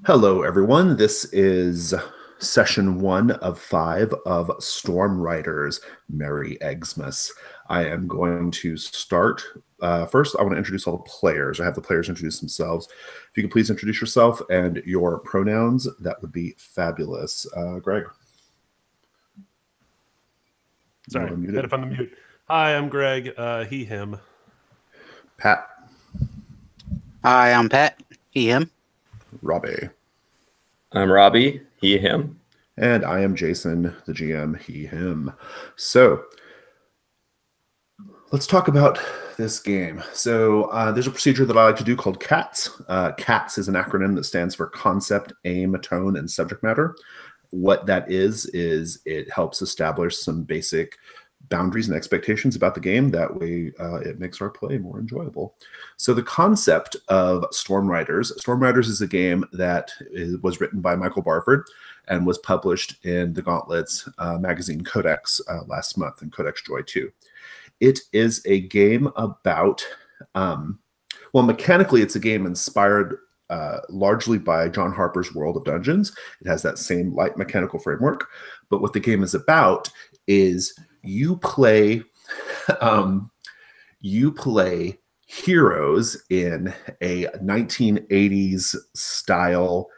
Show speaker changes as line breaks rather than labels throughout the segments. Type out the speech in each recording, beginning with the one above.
Hello, everyone. This is session 1 of 5 of Storm Riders Merry Xmas. I am going to start. First, I want to introduce all the players. I have the players introduce themselves. If you could please introduce yourself and your pronouns, that would be fabulous. Greg.
Sorry, had to find the mute. Hi, I'm Greg. He, him.
Pat.
Hi, I'm Pat. He, him.
Robbie.
I'm Robbie. He, him.
And I am Jason, the GM. He, him. So let's talk about this game. So there's a procedure that I like to do called CATS. CATS is an acronym that stands for Concept, Aim, Tone, and Subject Matter. What that is it helps establish some basic boundaries and expectations about the game. That way it makes our play more enjoyable. So the concept of Storm Riders is a game that was written by Michael Barford and was published in the Gauntlet's magazine Codex last month, in Codex Joy 2. It is a game about, well, mechanically it's a game inspired largely by John Harper's World of Dungeons. It has that same light mechanical framework, but what the game is about is you play heroes in a 1980s style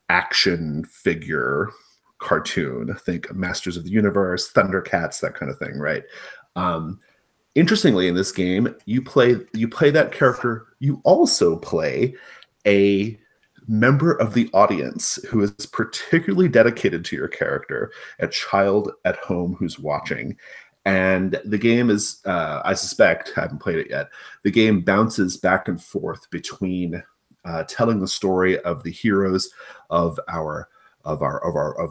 action figure cartoon. Think Masters of the Universe, Thundercats, that kind of thing, right? Interestingly, in this game, you play that character. You also play a member of the audience who is particularly dedicated to your character, a child at home who's watching. And the game is, I suspect, I haven't played it yet, the game bounces back and forth between telling the story of the heroes of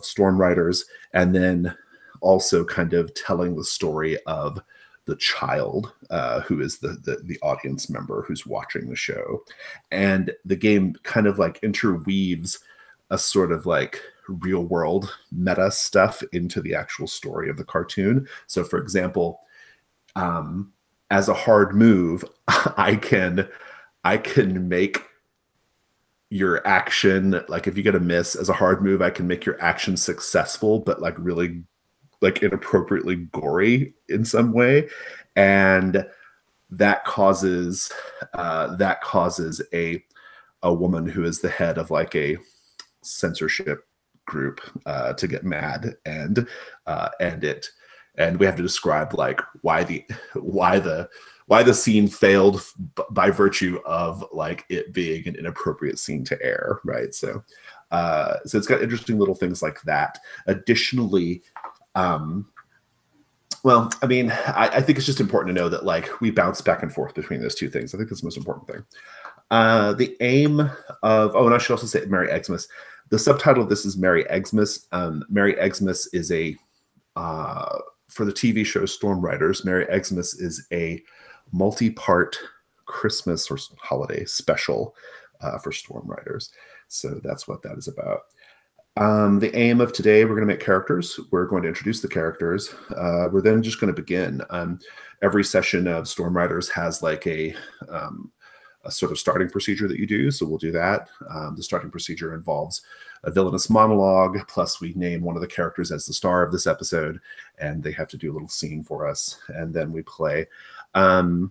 Storm Riders, and then also kind of telling the story of the child who is the audience member who's watching the show. And the game kind of like interweaves a sort of like real world meta stuff into the actual story of the cartoon. So for example, as a hard move, I can make your action, like if you get a miss as a hard move, I can make your action successful, but like really like inappropriately gory in some way. And that causes a woman who is the head of like a censorship group to get mad and we have to describe like why the scene failed by virtue of like it being an inappropriate scene to air, right? So it's got interesting little things like that. Additionally, well, I mean, I think it's just important to know that like we bounce back and forth between those two things. I think that's the most important thing. The aim of, and I should also say Merry Xmas. The subtitle of this is Merry Xmas. Merry Xmas is a, for the TV show Storm Riders, Merry Xmas is a multi-part Christmas or holiday special for Storm Riders. So that's what that is about. The aim of today, we're going to make characters. We're going to introduce the characters. We're then just going to begin. Every session of Storm Riders has like a sort of starting procedure that you do. So we'll do that. The starting procedure involves a villainous monologue, plus we name one of the characters as the star of this episode, and they have to do a little scene for us. And then we play. I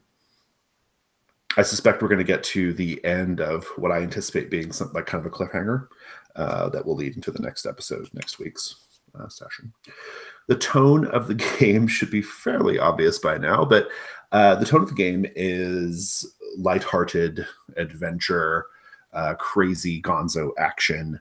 suspect we're going to get to the end of what I anticipate being something like kind of a cliffhanger that will lead into the next episode, next week's session. The tone of the game should be fairly obvious by now, but the tone of the game is lighthearted adventure, crazy gonzo action.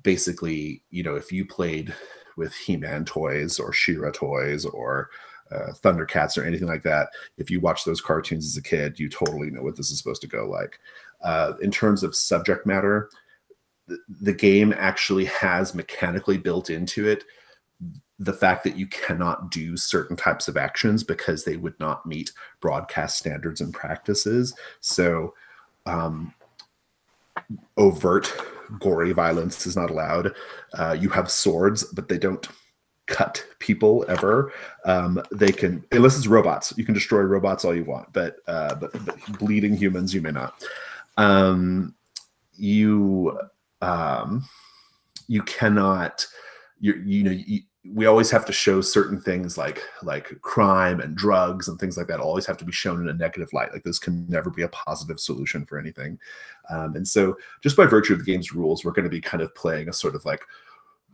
Basically, you know, if you played with He-Man toys or She-Ra toys or Thundercats or anything like that, if you watch those cartoons as a kid, you totally know what this is supposed to go like. In terms of subject matter, the game actually has mechanically built into it the fact that you cannot do certain types of actions because they would not meet broadcast standards and practices. So overt gory violence is not allowed. You have swords, but they don't cut people ever. They can, unless it's robots, you can destroy robots all you want, but bleeding humans you may not. you you cannot we always have to show certain things like crime and drugs and things like that always have to be shown in a negative light. Like this can never be a positive solution for anything. And so just by virtue of the game's rules, we're going to be kind of playing a sort of like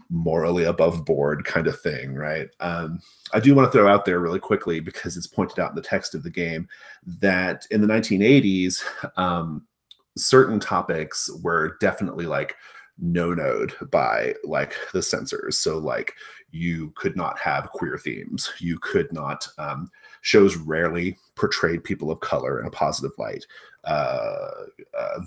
morally above board kind of thing, right? I do want to throw out there really quickly, because it's pointed out in the text of the game, that in the 1980s, certain topics were definitely like no-noed by like the censors. So like you could not have queer themes. You could not, shows rarely portrayed people of color in a positive light.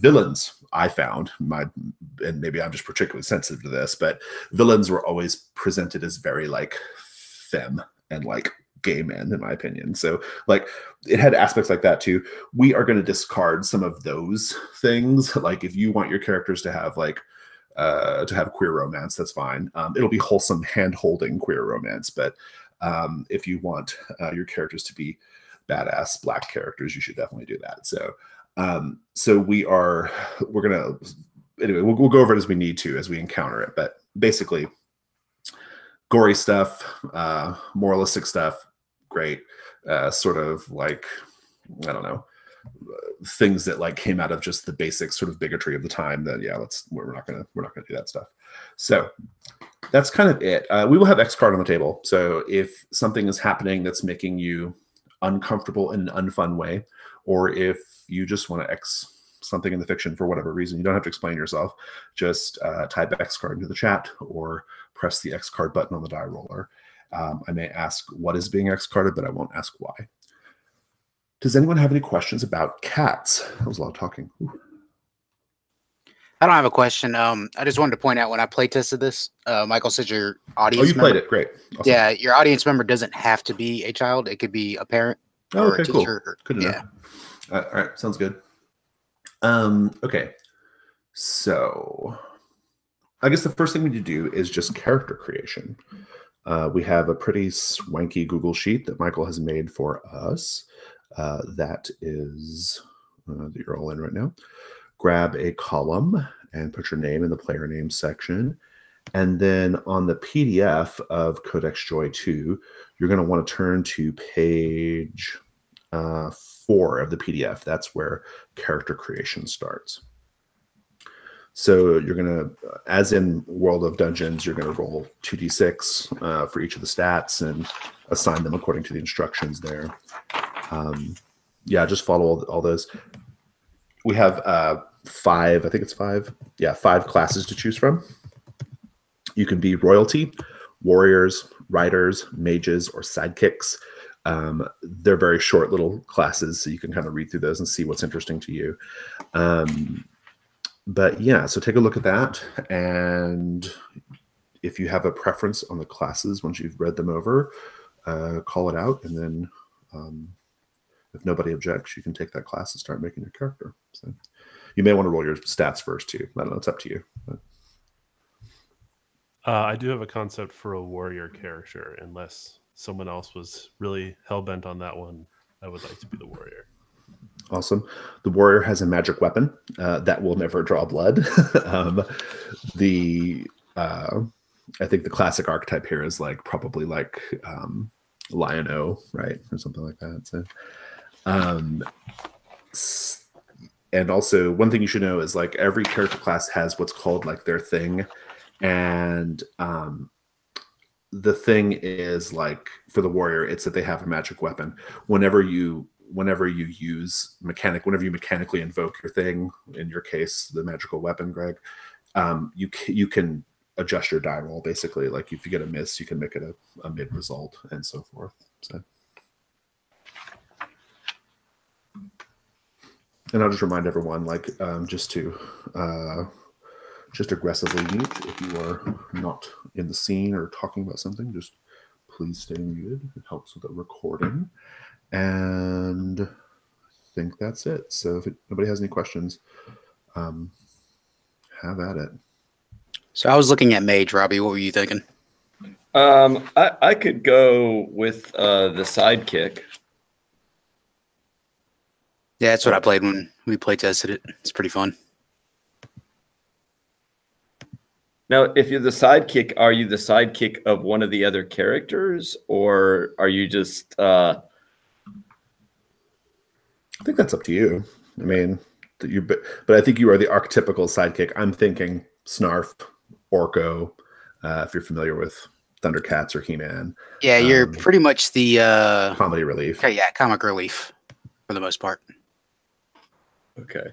Villains, I found, and maybe I'm just particularly sensitive to this, but villains were always presented as very like femme and like gay men, in my opinion. So like it had aspects like that too. We are going to discard some of those things. Like if you want your characters to have like to have queer romance, that's fine. It'll be wholesome hand-holding queer romance, but if you want your characters to be badass black characters, you should definitely do that. So so we're gonna, anyway, we'll go over it as we need to as we encounter it, but basically gory stuff, moralistic stuff, great. Sort of like, I don't know, things that like came out of just the basic sort of bigotry of the time. That we're not gonna do that stuff. So that's kind of it. We will have X card on the table. So if something is happening that's making you uncomfortable in an unfun way, or if you just want to X something in the fiction for whatever reason, you don't have to explain yourself. Just type X card into the chat or press the X card button on the die roller. I may ask what is being X carded, but I won't ask why. Does anyone have any questions about cats? That was a lot of talking. Ooh.
I don't have a question. I just wanted to point out when I play tested this, Michael said your audience.
Oh, you played it. Great.
Awesome. Yeah, your audience member doesn't have to be a child. It could be a parent or a teacher.
Cool. Good enough. All right. Sounds good. Okay. So I guess the first thing we need to do is just character creation. We have a pretty swanky Google sheet that Michael has made for us. That is that you're all in right now. Grab a column and put your name in the player name section. And then on the PDF of Codex Joy 2, you're going to want to turn to page 4 of the PDF. That's where character creation starts. So you're going to, as in World of Dungeons, you're going to roll 2d6 for each of the stats and assign them according to the instructions there. Yeah, just follow all those. We have 5, I think it's 5. Yeah, 5 classes to choose from. You can be royalty, warriors, riders, mages, or sidekicks. They're very short little classes, so you can kind of read through those and see what's interesting to you. But yeah, so take a look at that. And if you have a preference on the classes, once you've read them over, call it out. And then if nobody objects, you can take that class and start making your character. So you may want to roll your stats first too. I don't know, it's up to you. But.
I do have a concept for a warrior character, unless someone else was really hell-bent on that one. I would like to be the warrior.
Awesome. The warrior has a magic weapon that will never draw blood. I think the classic archetype here is like probably like Lion-O, right? Or something like that. So, and also one thing you should know is like every character class has what's called like their thing. And the thing is like for the warrior, it's that they have a magic weapon. Whenever you mechanically invoke your thing, in your case, the magical weapon, Greg, you can adjust your die roll basically. Like if you get a miss, you can make it a mid result and so forth. So, and I'll just remind everyone, like, just aggressively mute if you are not in the scene or talking about something. Just please stay muted. It helps with the recording. And I think that's it. So if nobody has any questions, have at it.
So I was looking at Mage, Robbie. What were you thinking?
I could go with the sidekick.
Yeah, that's what I played when we play tested it. It's pretty fun.
Now, if you're the sidekick, are you the sidekick of one of the other characters, or are you just?
I think that's up to you. I mean, but I think you are the archetypical sidekick. I'm thinking Snarf, Orko, if you're familiar with Thundercats or He-Man.
Yeah, you're pretty much the
comedy relief.
Okay, yeah, comic relief for the most part.
Okay.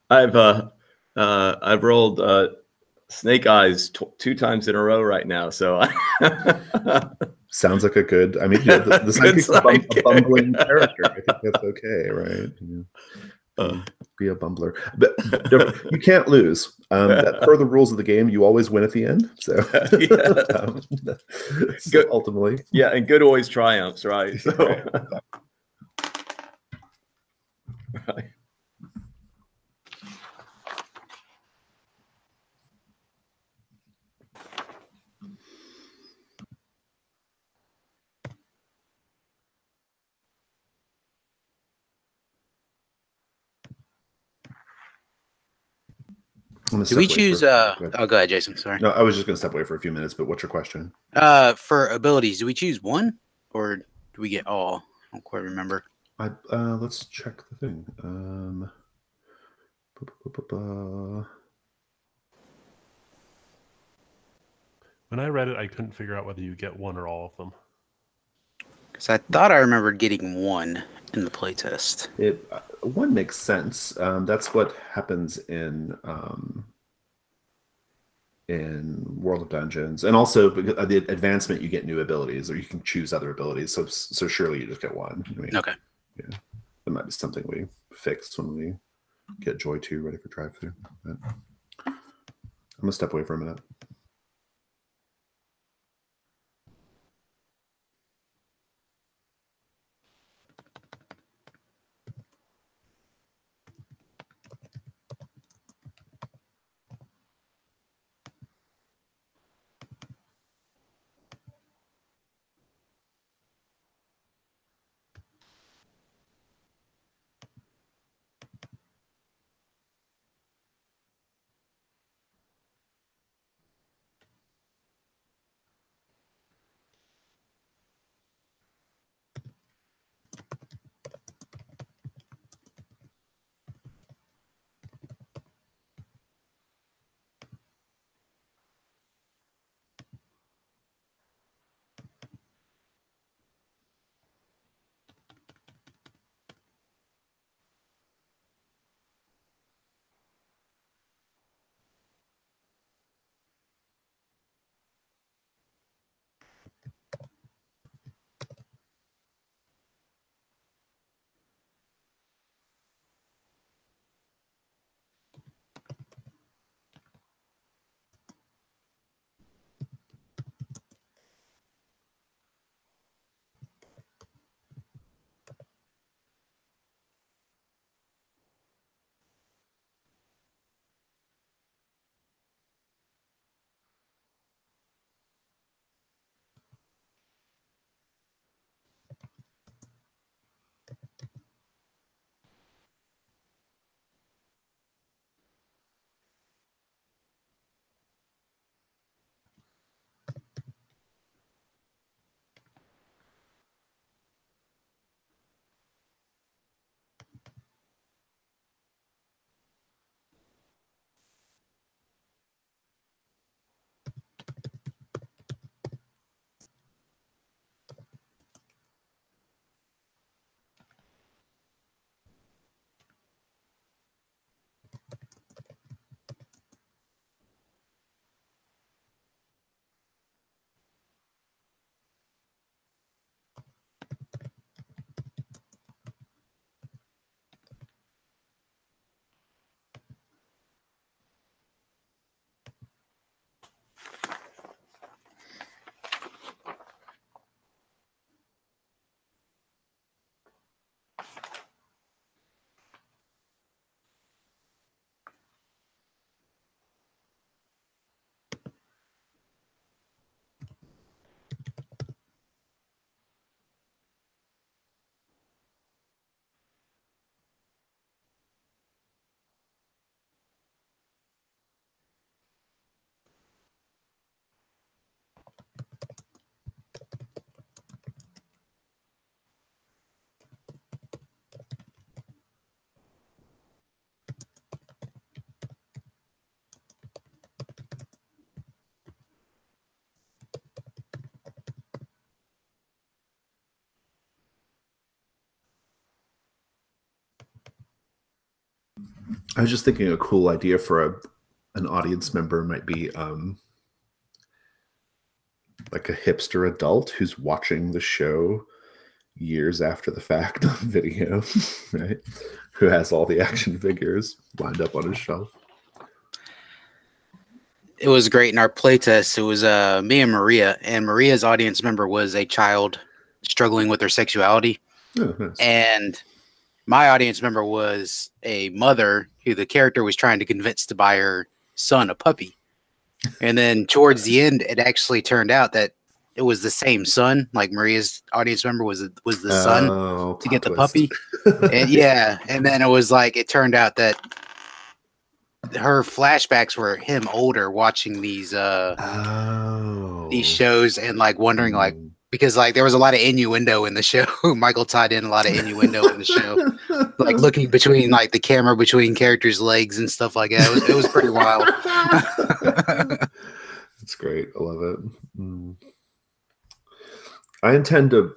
I've rolled Snake Eyes 2 times in a row right now, so
sounds like a good. I mean, yeah, the sidekick's a bumbling character. I think that's okay, right? Be a bumbler, but you can't lose. Per the rules of the game, you always win at the end. So,
good,
ultimately,
yeah, and good always triumphs, right? So, right.
Do we choose? Go ahead, Jason. Sorry.
No, I was just going to step away for a few minutes. But what's your question?
For abilities, do we choose one or do we get all? I don't quite remember.
Let's check the thing.
When I read it, I couldn't figure out whether you get one or all of them.
Because I thought I remembered getting one in the playtest.
One makes sense. That's what happens in World of Dungeons, and also the advancement, you get new abilities, or you can choose other abilities. So surely you just get one. I mean,
okay.
Yeah, that might be something we fix when we get Joy 2 ready for drive-through. I'm gonna step away for a minute. I was just thinking a cool idea for an audience member might be like a hipster adult who's watching the show years after the fact on video, right? Who has all the action figures lined up on his shelf.
It was great in our playtest. It was me and Maria's audience member was a child struggling with her sexuality.
Oh, nice.
And my audience member was a mother who the character was trying to convince to buy her son a puppy. And then towards the end, it actually turned out that it was the same son. Like Maria's audience member was the son to get the puppy. And yeah, and then it was like it turned out that her flashbacks were him older watching these shows and like wondering like because like there was a lot of innuendo in the show. Michael tied in a lot of innuendo in the show, like looking between like the camera between characters' legs and stuff like that. It was pretty wild.
It's great. I love it. I intend to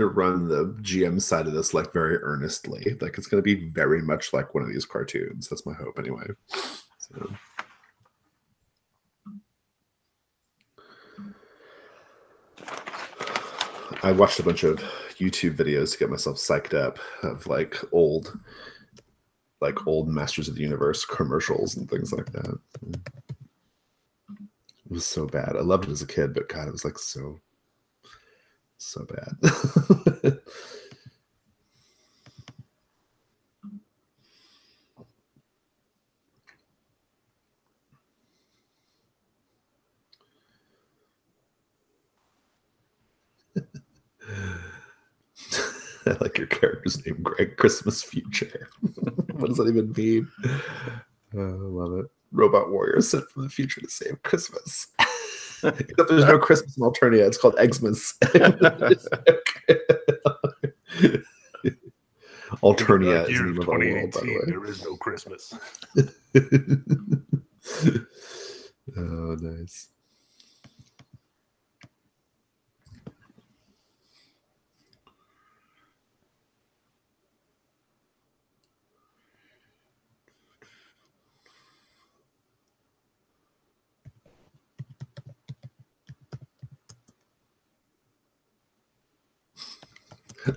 run the GM side of this like very earnestly. Like it's going to be very much like one of these cartoons. That's my hope, anyway. So. I watched a bunch of YouTube videos to get myself psyched up of like old Masters of the Universe commercials and things like that. It was so bad. I loved it as a kid, but God, it was like so bad. I like your character's name, Greg. Christmas Future. What does that even mean? I love it. Robot warrior sent from the future to save Christmas. Except there's no Christmas in Alternia. It's called Xmas. Alternia is the name of our world, by the way.
There is no Christmas.
Oh, nice.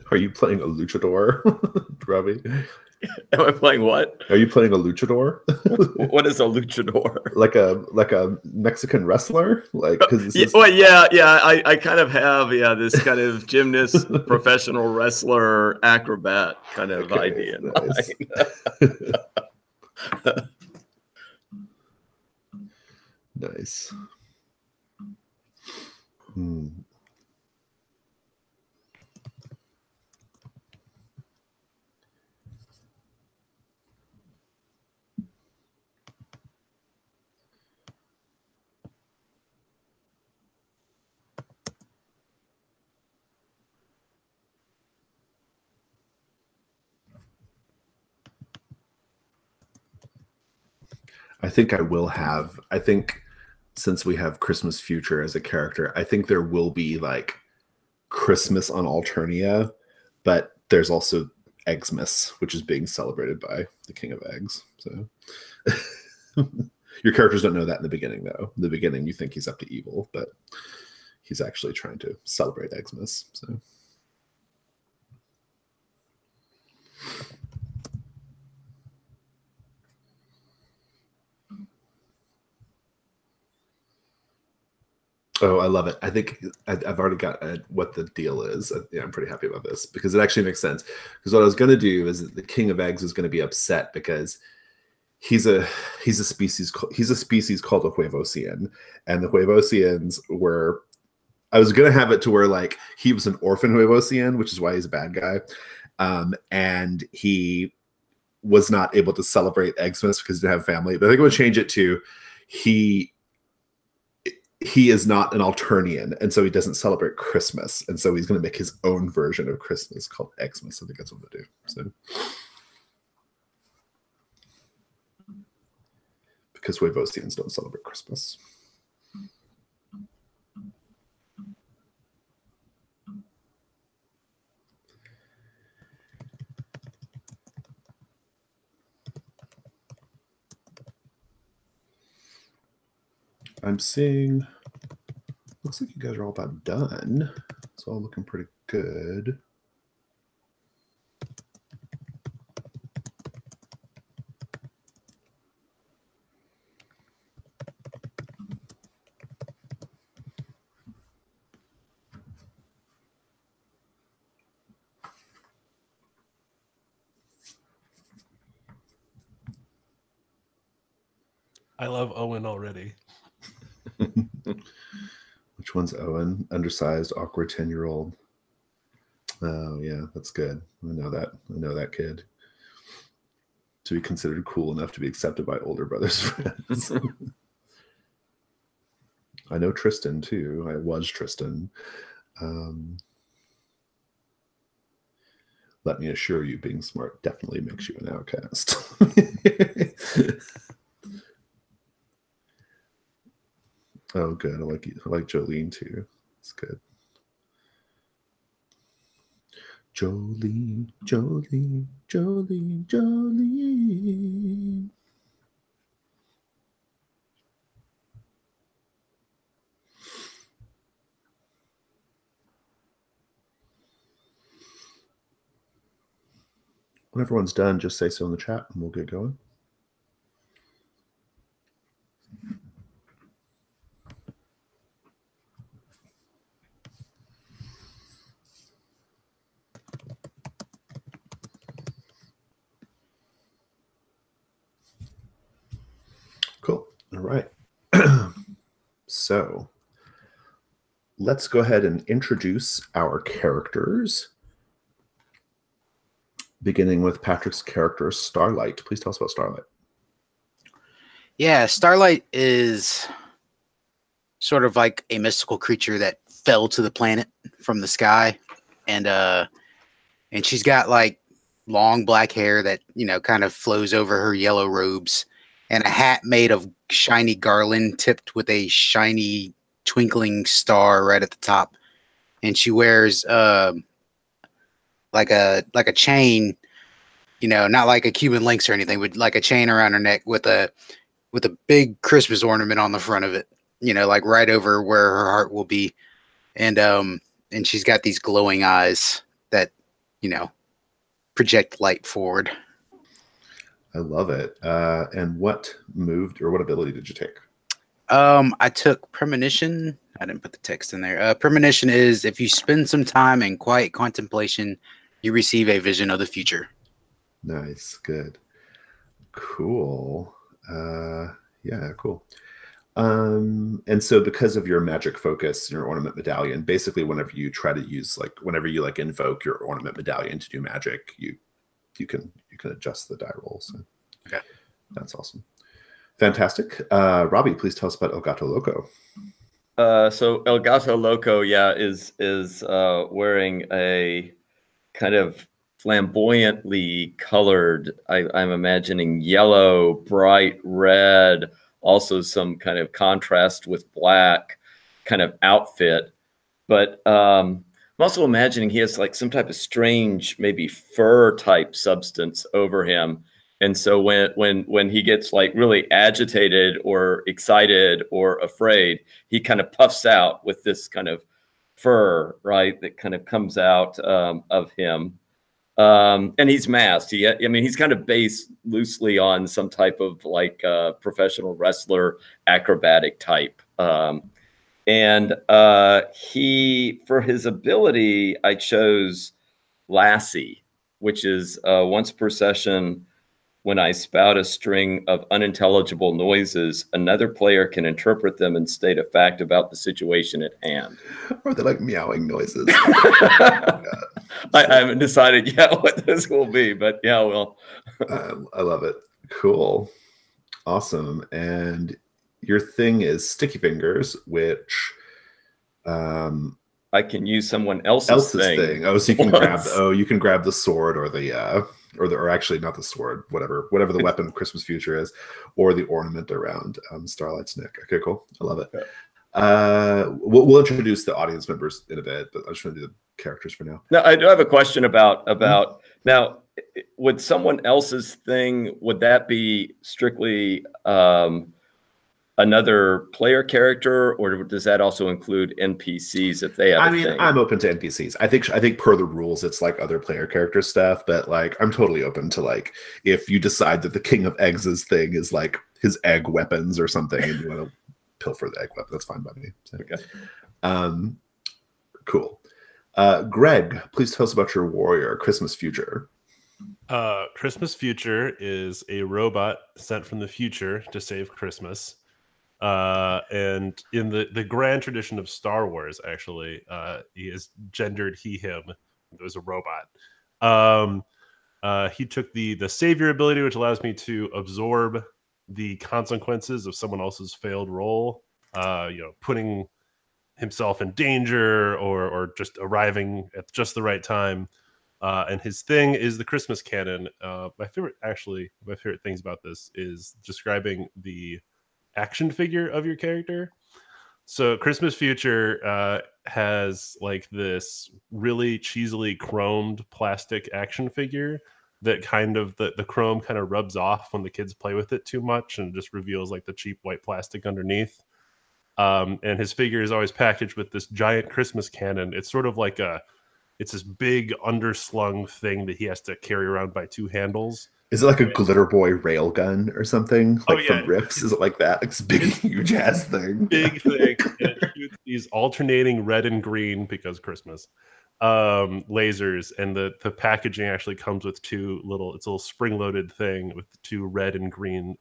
Are you playing a luchador, Robbie?
Am I playing what?
Are you playing a luchador?
What is a luchador?
Like a Mexican wrestler? Like because
I kind of have this kind of gymnast, professional wrestler, acrobat kind of idea in
nice.
mind.
Nice. I think since we have Christmas Future as a character, I think there will be like Christmas on Alternia, but there's also Xmas, which is being celebrated by the King of Eggs. So your characters don't know that in the beginning, though. In the beginning, you think he's up to evil, but he's actually trying to celebrate Xmas. So. Oh, I love it. I think I've already got what the deal is. Yeah, I'm pretty happy about this because it actually makes sense. Because what I was going to do is the King of Eggs is going to be upset because he's a species called a Huevosian, and the Huevosians were. I was going to have it to where like he was an orphan Huevosian, which is why he's a bad guy, and he was not able to celebrate Xmas because he didn't have family. But I think I'm going to change it to he is not an Alternian, and so he doesn't celebrate Christmas, and so he's going to make his own version of Christmas called Xmas. I think that's what we'll do. So, because Huevosians don't celebrate Christmas. I'm seeing, looks like you guys are all about done. It's all looking pretty good.
I love Owen already.
Which one's Owen? Undersized, awkward 10-year-old. Oh, yeah, that's good. I know that. I know that kid. To be considered cool enough to be accepted by older brothers' friends. I know Tristan, too. I was Tristan. Let me assure you, being smart definitely makes you an outcast. Oh, good. I like you. I like Jolene too. It's good. Jolene, Jolene, Jolene, Jolene. When everyone's done, just say so in the chat and we'll get going. Cool. All right. So let's go ahead and introduce our characters. Beginning with Patrick's character, Starlight. Please tell us about Starlight.
Yeah, Starlight is sort of like a mystical creature that fell to the planet from the sky, and she's got like long black hair that, you know, kind of flows over her yellow robes, and a hat made of shiny garland tipped with a shiny twinkling star right at the top. And she wears like a chain, you know, not like a Cuban links or anything, but like a chain around her neck with a big Christmas ornament on the front of it, you know, like right over where her heart will be. And she's got these glowing eyes that, you know, project light forward.
I love it. And what moved or what ability did you take?
I took Premonition. I didn't put the text in there. Premonition is if you spend some time in quiet contemplation, you receive a vision of the future.
Nice. Good. Cool. Yeah, cool. And so because of your magic focus, your ornament medallion, basically whenever you try to use, like, whenever you like invoke your ornament medallion to do magic, you can adjust the die rolls. So
okay,
that's awesome. Fantastic. Robbie, please tell us about El Gato Loco.
So El Gato Loco, yeah, is wearing a kind of flamboyantly colored, I'm imagining yellow, bright red, also some kind of contrast with black kind of outfit. But I'm also imagining he has like some type of strange, maybe fur type substance over him. And so when he gets like really agitated or excited or afraid, he kind of puffs out with this kind of fur, right, that kind of comes out of him. And he's masked. I mean, he's kind of based loosely on some type of like professional wrestler, acrobatic type. And he, for his ability, I chose Lassie, which is once per session. When I spout a string of unintelligible noises, another player can interpret them and state a fact about the situation at hand.
Or they like meowing noises.
I haven't decided yet what this will be, but yeah, well.
I love it. Cool. Awesome. And your thing is sticky fingers, which
I can use someone else's thing.
Oh, so you can you can grab the sword or the or actually not the sword, whatever the weapon of Christmas Future is, or the ornament around Starlight's neck. Okay, cool. I love it. Okay. We'll introduce the audience members in a bit, but I just want to do the characters for now.
Now, I do have a question about now. Would someone else's thing, would that be strictly another player character, or does that also include NPCs if they have
I
a
mean,
thing?
I'm open to NPCs. I think per the rules, it's like other player character stuff, but like I'm totally open to like if you decide that the King of Eggs' thing is like his egg weapons or something, and you want to pilfer the egg weapon, that's fine by me. So,
Okay.
Cool. Greg, please tell us about your warrior, Christmas Future.
Christmas Future is a robot sent from the future to save Christmas. And in the grand tradition of Star Wars, actually, he is gendered he, him. It was a robot. He took the savior ability, which allows me to absorb the consequences of someone else's failed role, putting himself in danger or just arriving at just the right time. And his thing is the Christmas canon. My favorite things about this is describing the action figure of your character. So Christmas Future has like this really cheesily chromed plastic action figure that kind of the chrome kind of rubs off when the kids play with it too much and just reveals like the cheap white plastic underneath. And his figure is always packaged with this giant Christmas cannon. It's sort of like it's this big underslung thing that he has to carry around by two handles.
Is it like a Glitter Boy railgun or something? Like from Riffs? Is it like that? It's big, huge ass thing.
Big thing. And it shoots these alternating red and green because Christmas lasers, and the packaging actually comes with it's a little spring loaded thing with two red and green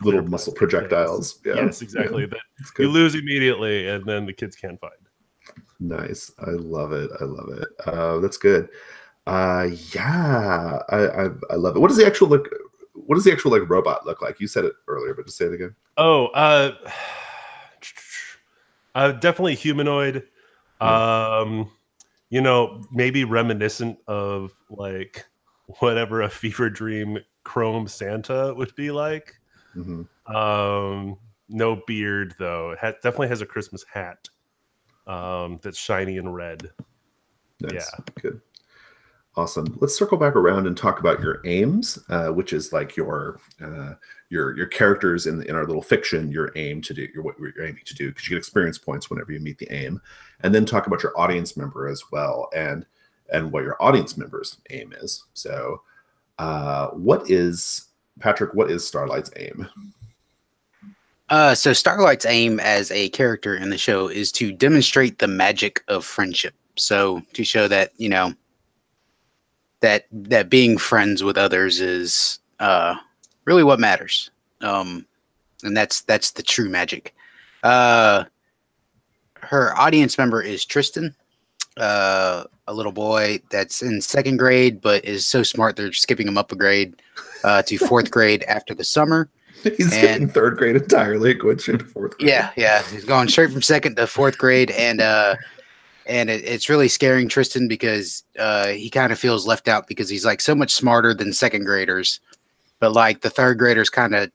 little missile projectiles. Yeah.
Yes, exactly. That you lose immediately, and then the kids can't find.
Nice. I love it. I love it. That's good. Yeah, I love it. What does the actual like robot look like? You said it earlier, but just say it again.
Definitely humanoid. Maybe reminiscent of like whatever a fever dream chrome Santa would be like.
Mm-hmm.
No beard though. It definitely has a Christmas hat that's shiny and red.
Nice.
Yeah,
good. Awesome. Let's circle back around and talk about your aims, which is like your characters in our little fiction. What you're aiming to do, because you get experience points whenever you meet the aim, and then talk about your audience member as well, and what your audience member's aim is. So, what is Starlight's aim?
So Starlight's aim as a character in the show is to demonstrate the magic of friendship. So to show that that being friends with others is really what matters, and that's the true magic. Her audience member is Tristan, a little boy that's in 2nd grade, but is so smart they're skipping him up a grade to 4th grade after the summer.
He's skipping 3rd grade entirely, going straight to 4th grade.
Yeah, he's going straight from 2nd to 4th grade, and it's really scaring Tristan because he kind of feels left out because he's like so much smarter than 2nd graders, but like the 3rd graders kind of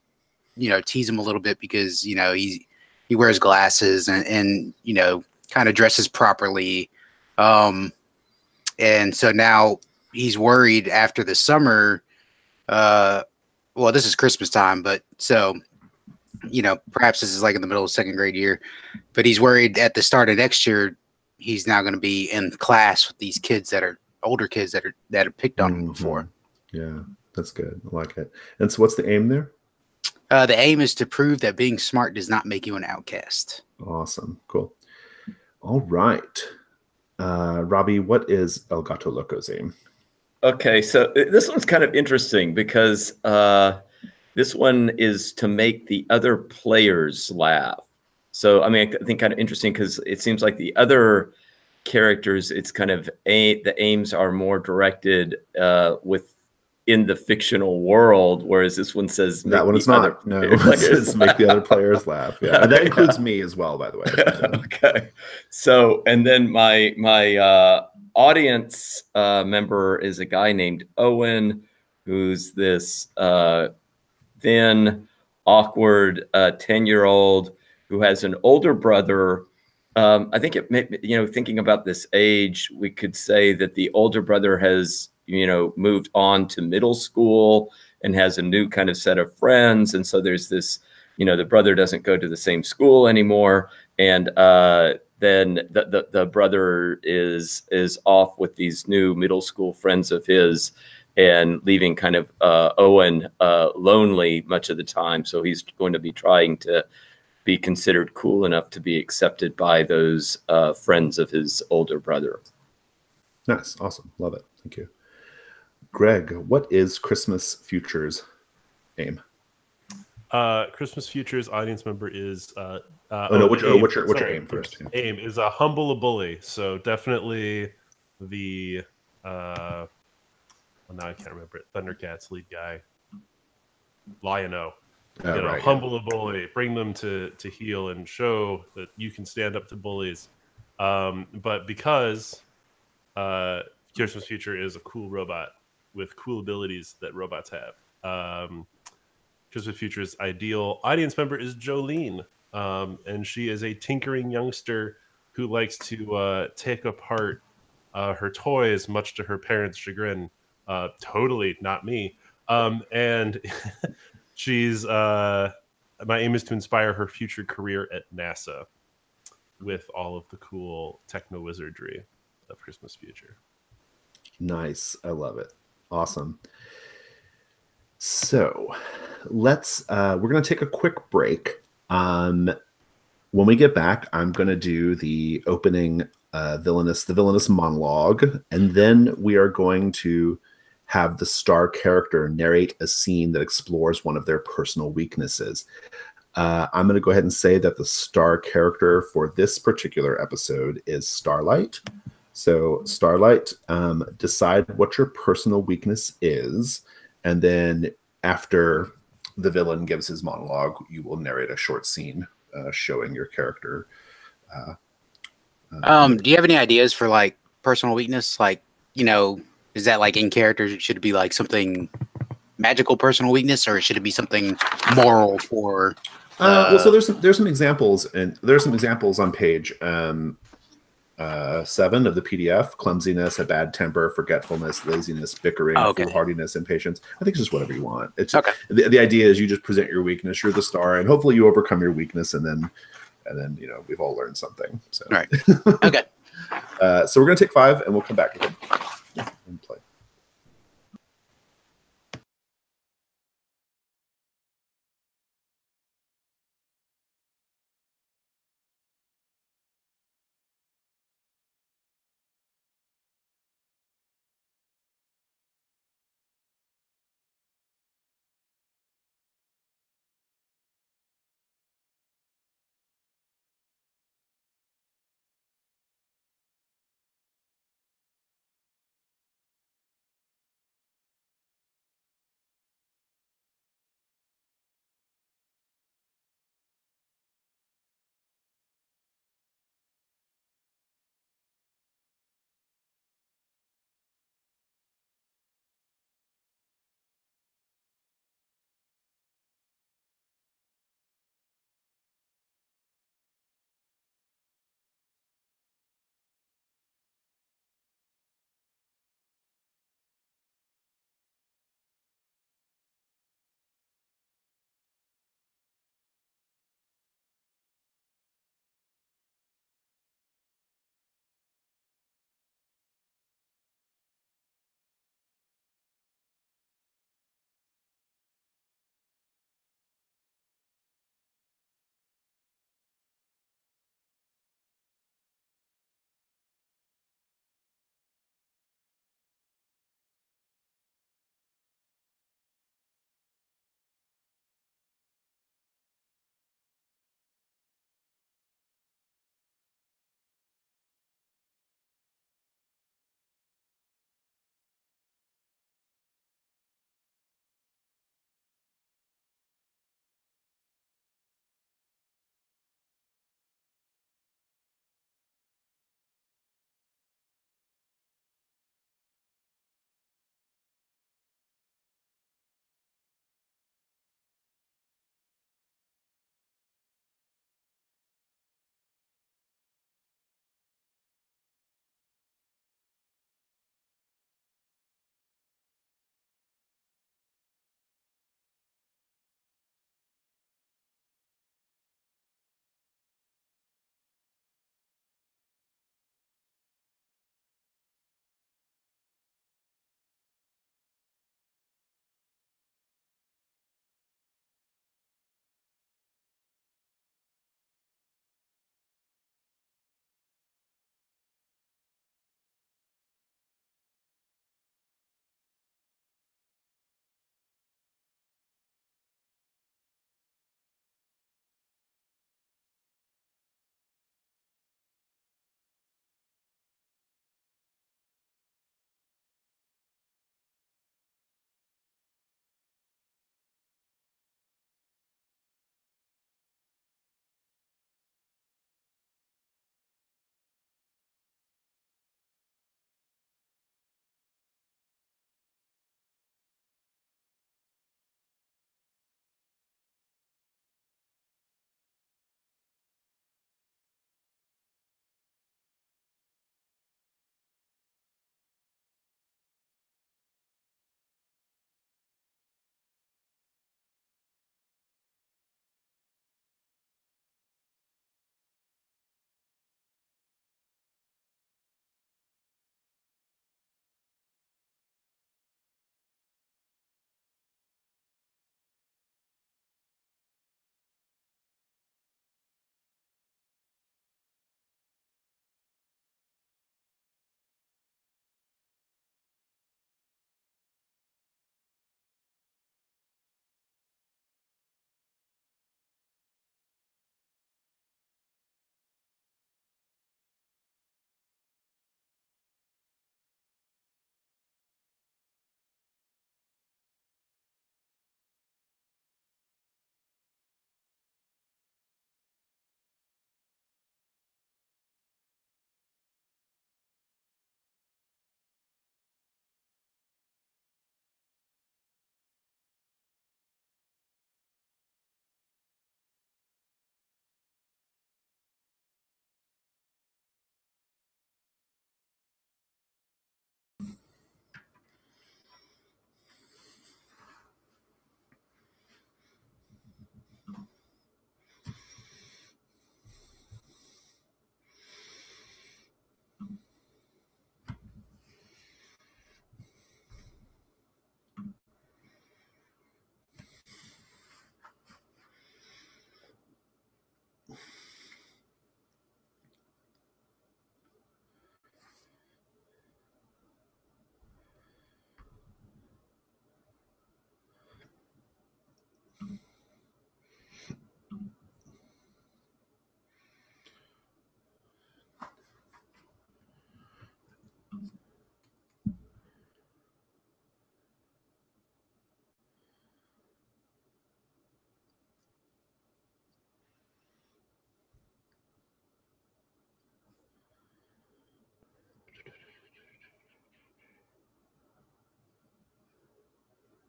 tease him a little bit because he wears glasses and kind of dresses properly, and so now he's worried after the summer. Well, this is Christmas time, but so perhaps this is like in the middle of 2nd grade year, but he's worried at the start of next year he's now going to be in class with these kids that are older kids that have picked on him before.
Yeah, that's good. I like it. And so what's the aim there?
The aim is to prove that being smart does not make you an outcast.
Awesome. Cool. All right. Robbie, what is El Gato Loco's aim?
Okay, so this one's kind of interesting because this one is to make the other players laugh. So, I mean, I think kind of interesting because it seems like the other characters, it's kind of the aims are more directed within the fictional world, whereas this one says
that one is not. No, it says make the other players laugh. Yeah, and that includes me as well, by the way. So.
Okay, so and then my audience member is a guy named Owen, who's this thin, awkward 10-year-old who has an older brother. I think thinking about this age, we could say that the older brother has, moved on to middle school and has a new kind of set of friends. And so there's this the brother doesn't go to the same school anymore, and then the brother is off with these new middle school friends of his, and leaving kind of Owen lonely much of the time. So he's going to be trying to be considered cool enough to be accepted by those friends of his older brother.
Nice. Awesome. Love it. Thank you. Greg, what is Christmas Future's aim?
Christmas Future's audience member is
what's your aim first? Yeah.
Aim is a humble a bully. So definitely the well, now I can't remember it. Thundercats lead guy, Lion-O. Humble a bully, bring them to heel and show that you can stand up to bullies. But because Christmas Future is a cool robot with cool abilities that robots have, Christmas Future's ideal audience member is Jolene, and she is a tinkering youngster who likes to take apart her toys, much to her parents' chagrin. Totally not me. And she's my aim is to inspire her future career at NASA with all of the cool techno wizardry of Christmas Future.
Nice. I love it. Awesome. So let's we're going to take a quick break. When we get back, I'm going to do the opening villainous monologue, and then we are going to have the star character narrate a scene that explores one of their personal weaknesses. I'm going to go ahead and say that the star character for this particular episode is Starlight. So Starlight, decide what your personal weakness is, and then after the villain gives his monologue, you will narrate a short scene showing your character.
Do you have any ideas for like personal weakness? Like, is that like in character? Should it be like something magical personal weakness, or should it be something moral for?
So there's some examples, and there's some examples on page 7 of the PDF: clumsiness, a bad temper, forgetfulness, laziness, bickering, foolhardiness, impatience. I think it's just whatever you want. It's
okay.
The idea is you just present your weakness. You're the star, and hopefully you overcome your weakness, and then we've all learned something. So
all right, okay.
So we're gonna take 5, and we'll come back and play.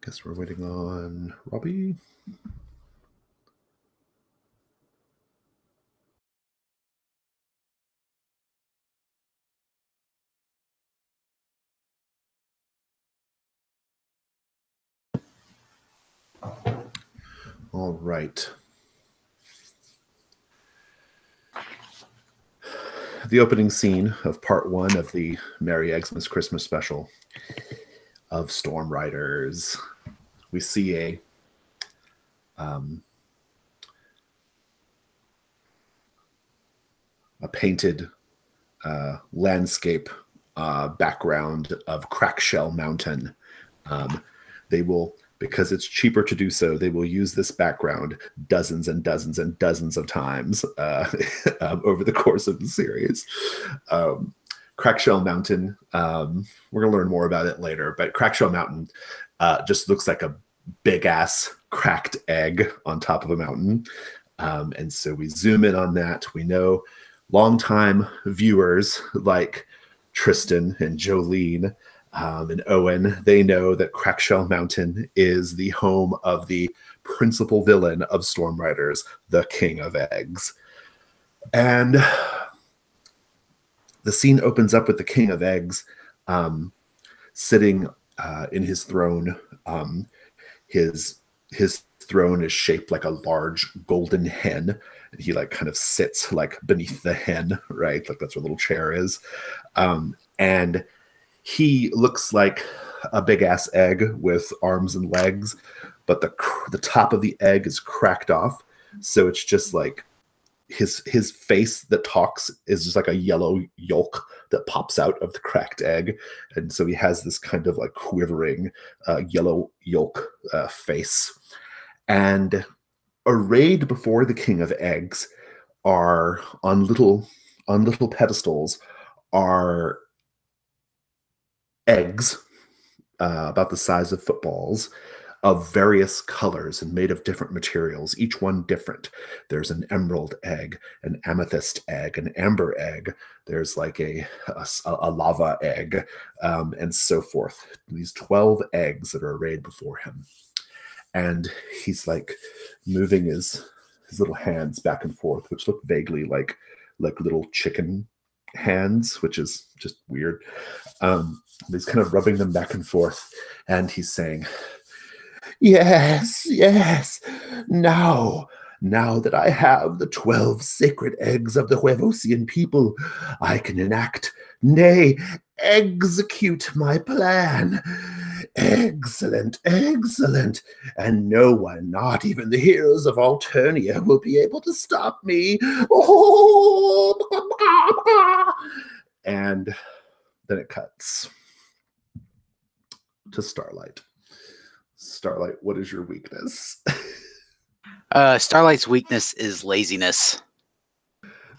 Guess we're waiting on Robbie. All right. The opening scene of part 1 of the Merry Xmas Christmas special of Storm Riders. We see a painted landscape background of Crackshell Mountain. They will, because it's cheaper to do so, they will use this background dozens and dozens and dozens of times over the course of the series. Crackshell Mountain, we're going to learn more about it later, but Crackshell Mountain just looks like a big-ass cracked egg on top of a mountain. And so we zoom in on that. We know longtime viewers like Tristan and Jolene and Owen, they know that Crackshell Mountain is the home of the principal villain of Storm Riders, the King of Eggs. And the scene opens up with the King of Eggs sitting in his throne. His throne is shaped like a large golden hen. And he like kind of sits like beneath the hen, right? Like that's where the little chair is. And he looks like a big ass egg with arms and legs, but the top of the egg is cracked off. So it's just like his face that talks is just like a yellow yolk that pops out of the cracked egg. And so he has this kind of like quivering yellow yolk face. And arrayed before the King of Eggs are on little pedestals are eggs about the size of footballs of various colors and made of different materials, each one different. There's an emerald egg, an amethyst egg, an amber egg. There's like a lava egg, and so forth. These 12 eggs that are arrayed before him. And he's like moving his little hands back and forth, which look vaguely like little chicken hands, which is just weird. He's kind of rubbing them back and forth, and he's saying, "Yes, yes, now that I have the 12 sacred eggs of the Huevosian people, I can enact, nay, execute my plan. Excellent, excellent. And no one, not even the heroes of Alternia, will be able to stop me." Oh! And then it cuts to Starlight. Starlight, what is your weakness?
Starlight's weakness is laziness.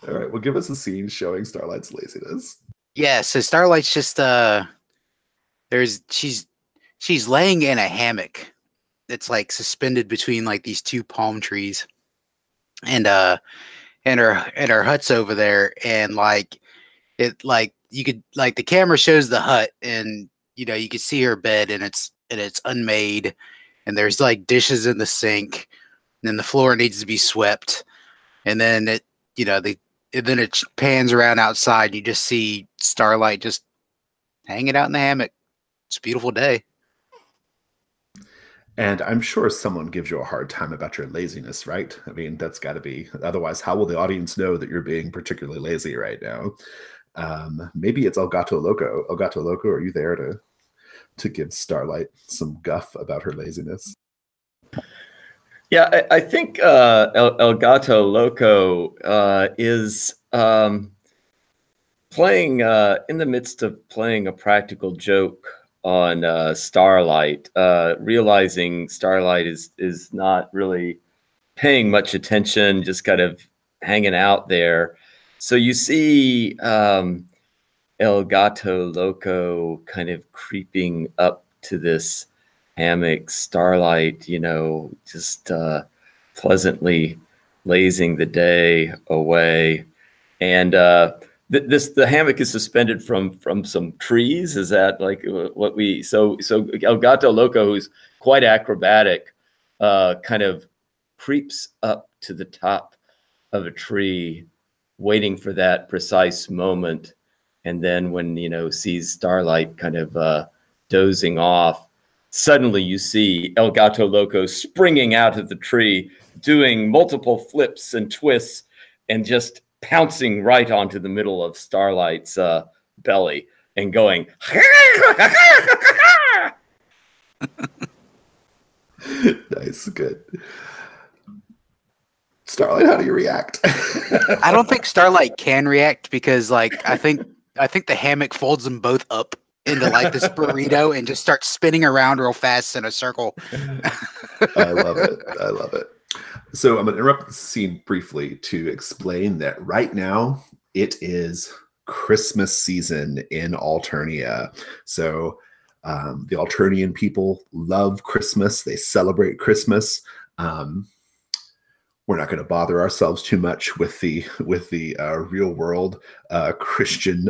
All right, well, give us a scene showing Starlight's laziness.
Yeah, so Starlight's just she's laying in a hammock that's like suspended between like these two palm trees, and her hut's over there, and like it like you could like the camera shows the hut, and you know you can see her bed, and it's unmade, and there's like dishes in the sink, and then the floor needs to be swept, and then it pans around outside, and you just see Starlight just hanging out in the hammock. It's a beautiful day.
And I'm sure someone gives you a hard time about your laziness, right? I mean, that's got to be. Otherwise, how will the audience know that you're being particularly lazy right now? Maybe it's Elgato Loco. Elgato Loco, are you there to give Starlight some guff about her laziness?
Yeah, I think Elgato Loco is playing in the midst of playing a practical joke on Starlight, realizing Starlight is not really paying much attention, just kind of hanging out there. So you see Elgato Loco kind of creeping up to this hammock, Starlight, just pleasantly lazing the day away. And the hammock is suspended from some trees. Is that like what we so El Gato Loco, who's quite acrobatic, kind of creeps up to the top of a tree, waiting for that precise moment, and then when sees Starlight kind of dozing off, suddenly you see El Gato Loco springing out of the tree, doing multiple flips and twists, and just pouncing right onto the middle of Starlight's belly and going,
Nice, good. Starlight, how do you react?
I don't think Starlight can react because, like, I think the hammock folds them both up into like this burrito and just starts spinning around real fast in a circle.
I love it. I love it. So I'm going to interrupt the scene briefly to explain that right now it is Christmas season in Alternia. So the Alternian people love Christmas. They celebrate Christmas. We're not going to bother ourselves too much with the real world Christian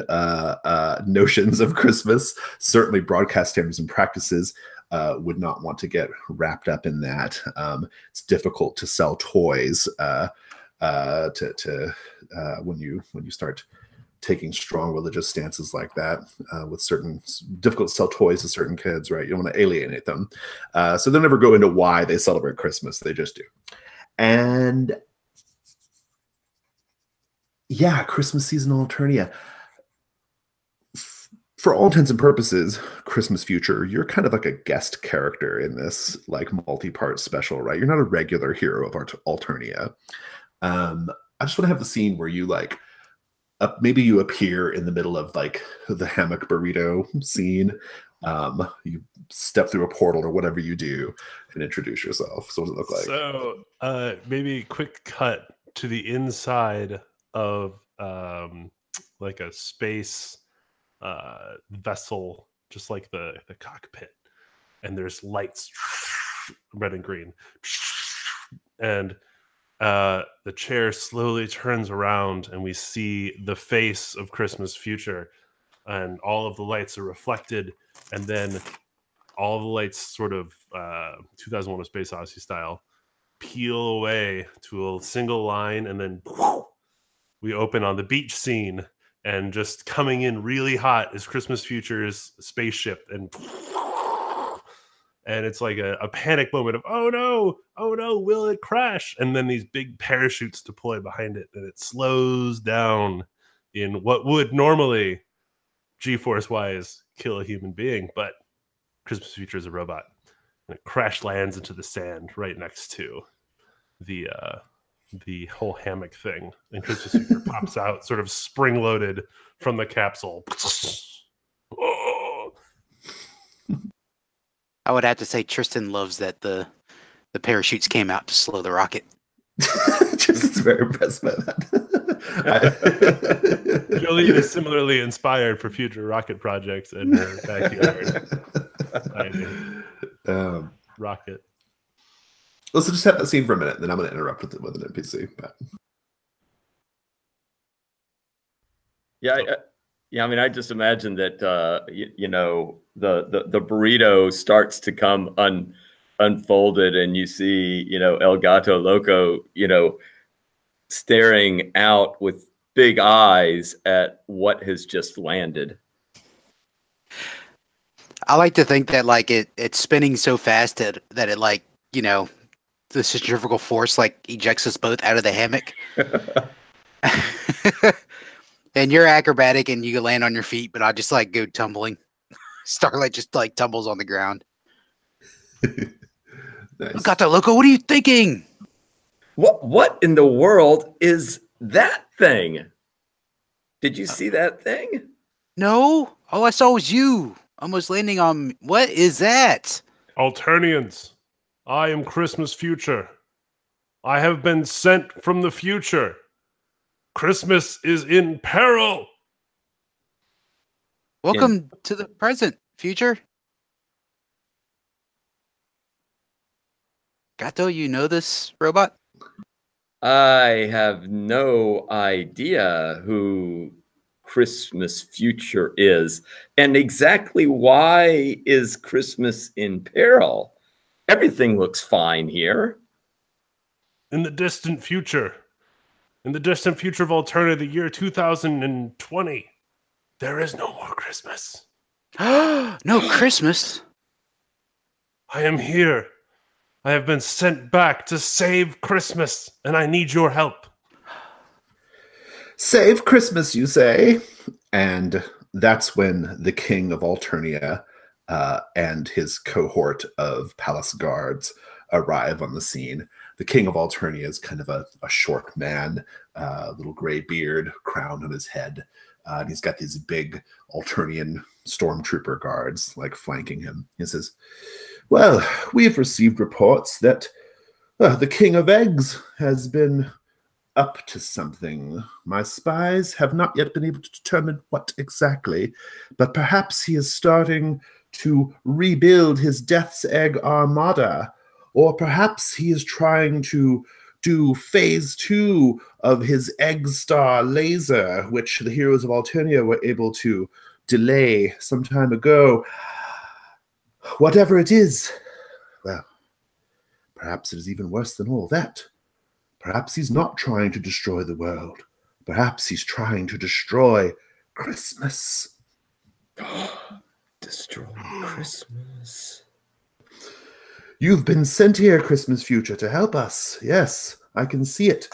notions of Christmas. Certainly, broadcast standards and practices would not want to get wrapped up in that. It's difficult to sell toys when you start taking strong religious stances like that. Difficult to sell toys to certain kids, right? You don't want to alienate them, so they'll never go into why they celebrate Christmas. They just do. And yeah, Christmas season Alternia. For all intents and purposes, Christmas Future, you're kind of like a guest character in this like multi-part special, right? You're not a regular hero of Alternia. I just want to have the scene where you like maybe you appear in the middle of like the hammock burrito scene. You step through a portal or whatever you do and introduce yourself. So what does it look like?
So maybe quick cut to the inside of like a space vessel, just like the cockpit, and there's lights, red and green, and the chair slowly turns around and we see the face of Christmas Future, and all of the lights are reflected, and then all the lights sort of 2001: A Space Odyssey style peel away to a single line, and then we open on the beach scene, and just coming in really hot is Christmas Future's spaceship, and it's like a panic moment of oh no, will it crash? And then these big parachutes deploy behind it, and it slows down in what would normally G-force wise kill a human being, but Christmas Future is a robot, and it crash lands into the sand right next to the whole hammock thing, and Christmas Future pops out, sort of spring loaded from the capsule.
I would have to say Tristan loves that the parachutes came out to slow the rocket.
Tristan's very impressed by that.
Jolene is similarly inspired for future rocket projects in her backyard. Rocket.
Let's just have that scene for a minute, then I'm going to interrupt with an NPC. But...
Yeah, I mean, I just imagine that the burrito starts to come unfolded, and you see El Gato Loco staring out with big eyes at what has just landed.
I like to think that like it's spinning so fast that it like the centrifugal force like ejects us both out of the hammock. And you're acrobatic and you land on your feet, but I just like go tumbling. Starlight just like tumbles on the ground.
Nice.
Gato Loco, what are you thinking?
What in the world is that thing? Did you see that thing?
No, all I saw was you almost landing on. What is that?
Alternians, I am Christmas Future. I have been sent from the future. Christmas is in peril.
Welcome to the present, Future. Gato, you know this robot?
I have no idea who Christmas future is, and exactly why is Christmas in peril? Everything looks fine here.
In the distant future of Alterna, the year 2020, there is no more Christmas.
No Christmas.
I am here. I have been sent back to save Christmas, and I need your help.
Save Christmas, you say? And that's when the king of Alternia and his cohort of palace guards arrive on the scene. The king of Alternia is kind of a short man, little gray beard, crown on his head. And he's got these big Alternian stormtrooper guards like flanking him. He says, well, we've received reports that the King of Eggs has been up to something. My spies have not yet been able to determine what exactly, but perhaps he is starting to rebuild his Death's Egg armada, or perhaps he is trying to do phase 2 of his Egg Star laser, which the heroes of Alternia were able to delay some time ago. Whatever it is, well, perhaps it is even worse than all that. Perhaps he's not trying to destroy the world. Perhaps he's trying to destroy Christmas.
Destroy Christmas.
You've been sent here, Christmas Future, to help us. Yes, I can see it.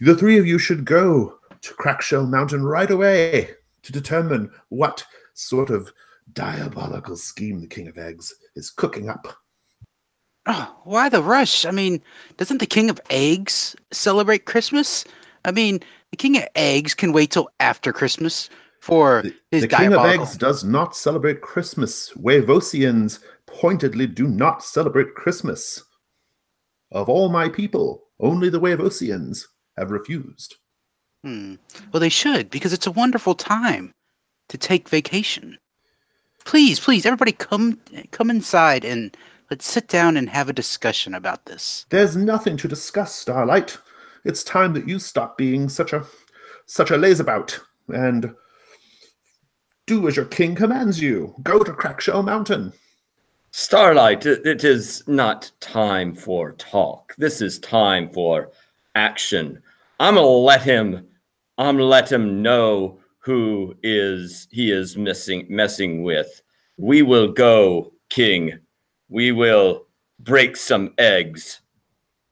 The three of you should go to Crackshell Mountain right away to determine what sort of diabolical scheme the King of Eggs is cooking up.
Oh, why the rush? I mean, doesn't the King of Eggs celebrate Christmas? I mean, the King of Eggs can wait till after Christmas for his
The King
diabolical...
of Eggs does not celebrate Christmas. Wavosians pointedly do not celebrate Christmas. Of all my people, only the Wavosians have refused.
Well, they should, because it's a wonderful time to take vacation. Please, everybody come inside and let's sit down and have a discussion about this.
There's nothing to discuss, Starlight. It's time that you stop being such a lazabout and do as your king commands you. Go to Crackshell Mountain.
Starlight, it is not time for talk. This is time for action. I'm gonna let him know who he is messing with. We will go, King. We will break some eggs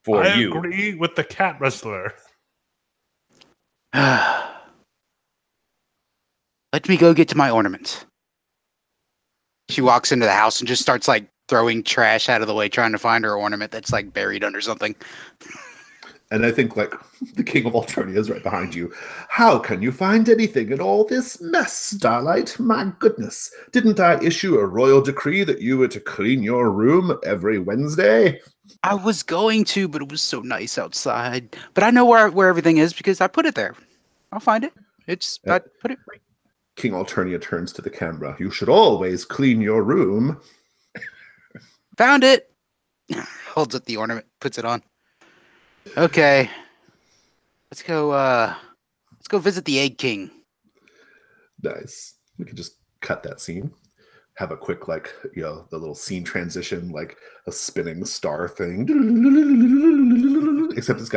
for you.
I agree with the cat wrestler.
Let me go get to my ornament. She walks into the house and just starts like throwing trash out of the way, trying to find her ornament that's like buried under something.
And I think, like, the King of Alternia is right behind you. How can you find anything in all this mess, Starlight? My goodness. Didn't I issue a royal decree that you were to clean your room every Wednesday?
I was going to, but it was so nice outside. But I know where everything is because I put it there. I'll find it. I put it right.
King Alternia turns to the camera. You should always clean your room.
Found it. Holds up the ornament, puts it on. Okay. Let's go visit the Egg King.
Nice. We could just cut that scene. Have a quick, like, the little scene transition, like a spinning star thing. Except it's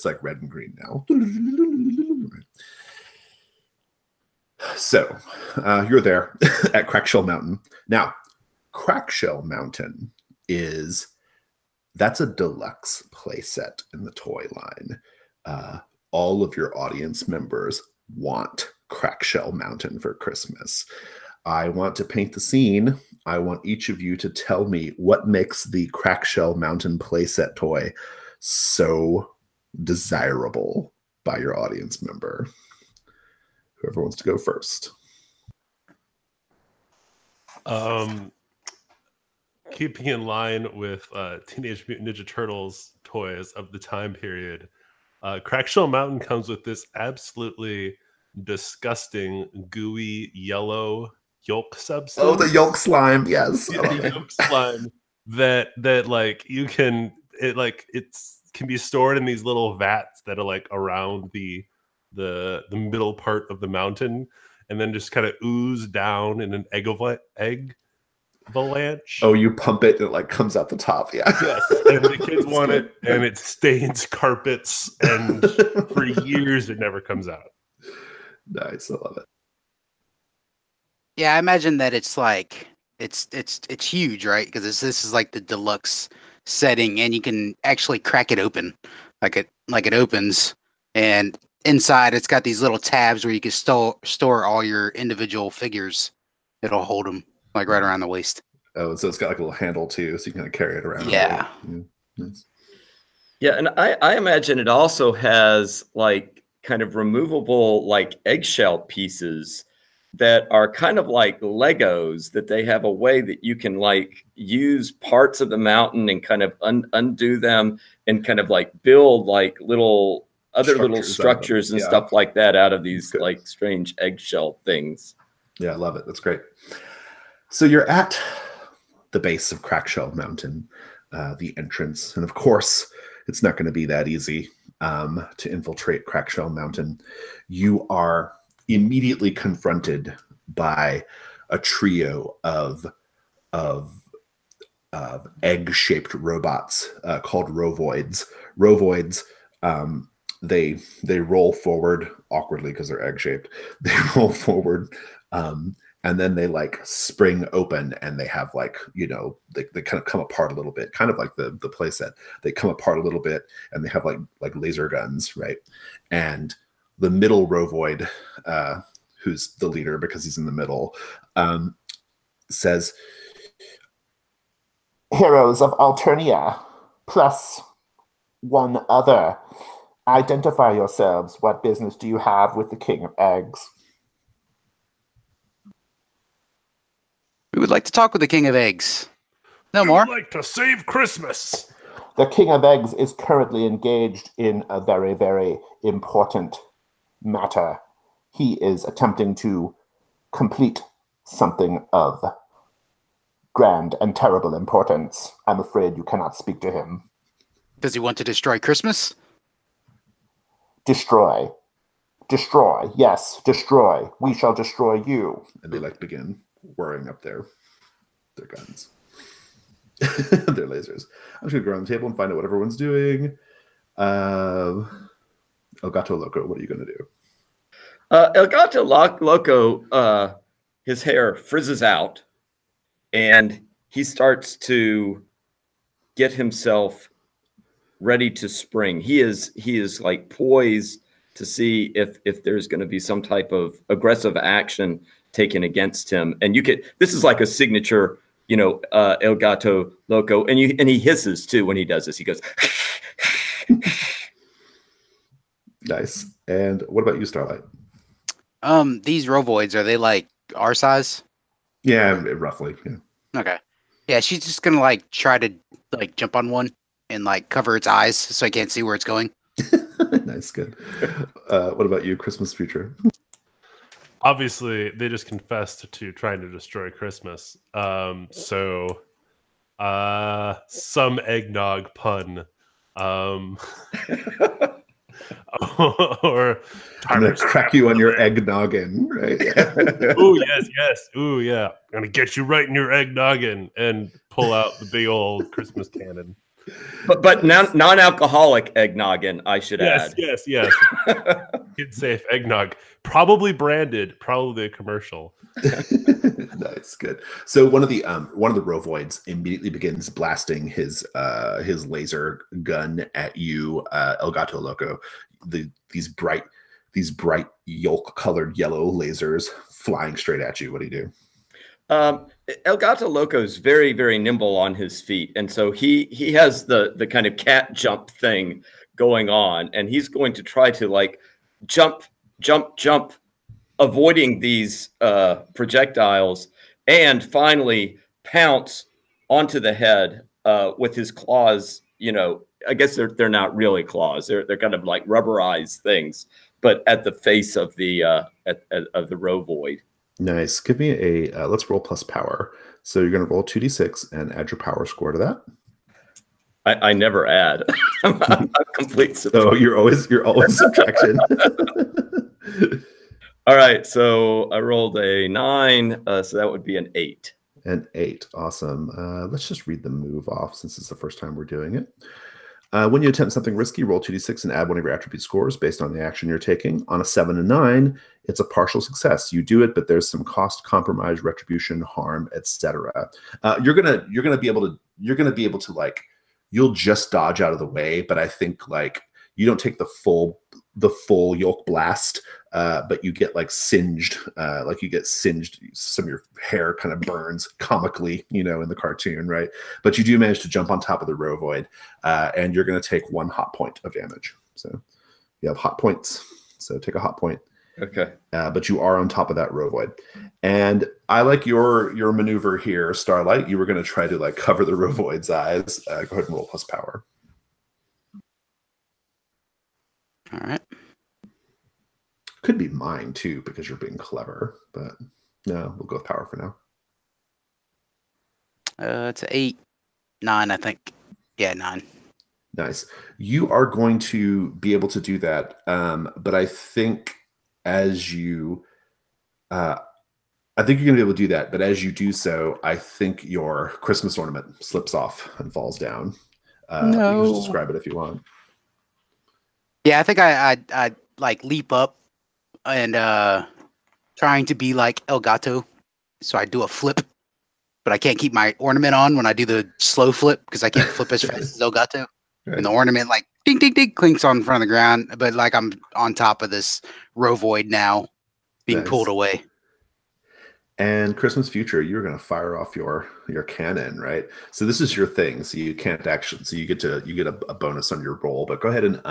like red and green now. So, you're there at Crackshell Mountain. Now, Crackshell Mountain that's a deluxe playset in the toy line. All of your audience members want Crackshell Mountain for Christmas. I want to paint the scene. I want each of you to tell me what makes the Crackshell Mountain playset toy so desirable by your audience member. Whoever wants to go first.
Keeping in line with Teenage Mutant Ninja Turtles toys of the time period, Crackshell Mountain comes with this absolutely disgusting, gooey, yellow yolk substance.
Oh, the yolk slime, yes.
Yeah, the yolk slime that like can be stored in these little vats that are like around the the middle part of the mountain, and then just kind of ooze down in an egg avalanche.
Oh, you pump it and it like comes out the top. Yeah.
Yes, and the kids want it, and it stains carpets, and for years it never comes out.
Nice, I love it.
Yeah, I imagine that it's like it's huge, right? Because this is like the deluxe setting, and you can actually crack it open, like it opens, and inside it's got these little tabs where you can store all your individual figures. It'll hold them like right around the waist.
Oh, so it's got like a little handle too, so you can kind of carry it around.
Yeah.
Nice.
Yeah, and I imagine it also has like kind of removable like eggshell pieces that are kind of like Legos, that they have a way that you can like use parts of the mountain and kind of undo them and kind of like build like little structures and stuff like that out of these like strange eggshell things.
Yeah, I love it. That's great. So you're at the base of Crackshell Mountain, the entrance, and of course it's not going to be that easy to infiltrate Crackshell Mountain. You are immediately confronted by a trio of egg-shaped robots called rovoids. Rovoids, they roll forward awkwardly because they're egg-shaped. They roll forward, and then they like spring open, and they have like, you know, they kind of come apart a little bit, kind of like the playset. They come apart a little bit, and they have like laser guns, right? And the middle rovoid, who's the leader because he's in the middle, says,
"Heroes of Alternia, plus one other. Identify yourselves. What business do you have with the King of Eggs?"
We would like to talk with the King of Eggs. No more.
We'd like to save Christmas.
The King of Eggs is currently engaged in a very, very important matter. He is attempting to complete something of grand and terrible importance. I'm afraid you cannot speak to him.
Does he want to destroy Christmas?
Destroy. Destroy. Yes, destroy. We shall destroy you.
and they like begin whirring up their guns, their lasers. I'm just gonna go around the table and find out what everyone's doing. El Gato Loco, what are you gonna do?
El Gato Loco, his hair frizzes out, and he starts to get himself ready to spring. He is like poised to see if there's going to be some type of aggressive action taken against him. And this is like a signature, you know, El Gato Loco, and he hisses too when he does this. He goes.
Nice. And what about you, Starlight?
These rovoids, are they like our size?
Yeah, roughly. Yeah.
Okay. Yeah, she's just gonna like try to like jump on one and like cover its eyes so I can't see where it's going.
Nice, good. What about you, Christmas Future?
Obviously, they just confessed to trying to destroy Christmas. So some eggnog pun. Or
I'm gonna crack you on your egg noggin, right?
Oh yes. Ooh yeah. I'm gonna get you right in your egg noggin and pull out the big old Christmas cannon.
But non-alcoholic egg noggin, I should add.
Yes. Kid safe eggnog. Probably branded, probably a commercial.
Nice, good. So one of the rovoids immediately begins blasting his laser gun at you, El Gato Loco. These bright yolk colored yellow lasers flying straight at you. What do you do?
El Gato Loco is very, very nimble on his feet, and so he has the kind of cat jump thing going on, and he's going to try to like jump, avoiding these projectiles, and finally pounce onto the head with his claws. You know, I guess they're not really claws; they're kind of like rubberized things, but at the face of the of the rovoid.
Nice. Give me a let's roll plus power. So you're going to roll 2d6 and add your power score to that.
I never add. I'm complete subtraction.
So you're always subtraction.
All right, so I rolled a 9, so that would be an 8.
An 8. Awesome. Let's just read the move off since it's the first time we're doing it. When you attempt something risky, roll 2d6 and add one of your attribute scores based on the action you're taking. On a 7 and 9, it's a partial success. You do it, but there's some cost, compromise, retribution, harm, etc. You're gonna be able to like, you'll just dodge out of the way, but I think like you don't take the full yolk blast, but you get like singed, some of your hair kind of burns comically, in the cartoon, right? But you do manage to jump on top of the rovoid, and you're going to take 1 hot point of damage. So you have hot points, so take a hot point.
Okay.
But you are on top of that rovoid. And I like your maneuver here, Starlight. You were going to try to like cover the rovoid's eyes. Go ahead and roll plus power.
All right.
Could be mine too, because you're being clever, but no, we'll go with power for now.
It's 8, 9, I think. Yeah, 9.
Nice. You are going to be able to do that, but I think as you, I think you're going to be able to do that, but as you do so, I think your Christmas ornament slips off and falls down.
No.
You can just describe it if you want.
Yeah, I think I like leap up and trying to be like El Gato, so I do a flip, but I can't keep my ornament on when I do the slow flip because I can't flip as fast as El Gato. Right. And the ornament like ding ding ding clinks on front of the ground, but like I'm on top of this rovoid now, being pulled away.
And Christmas Future, you're going to fire off your cannon, right? So this is your thing. So you can't actually. So you get a bonus on your roll. But go ahead and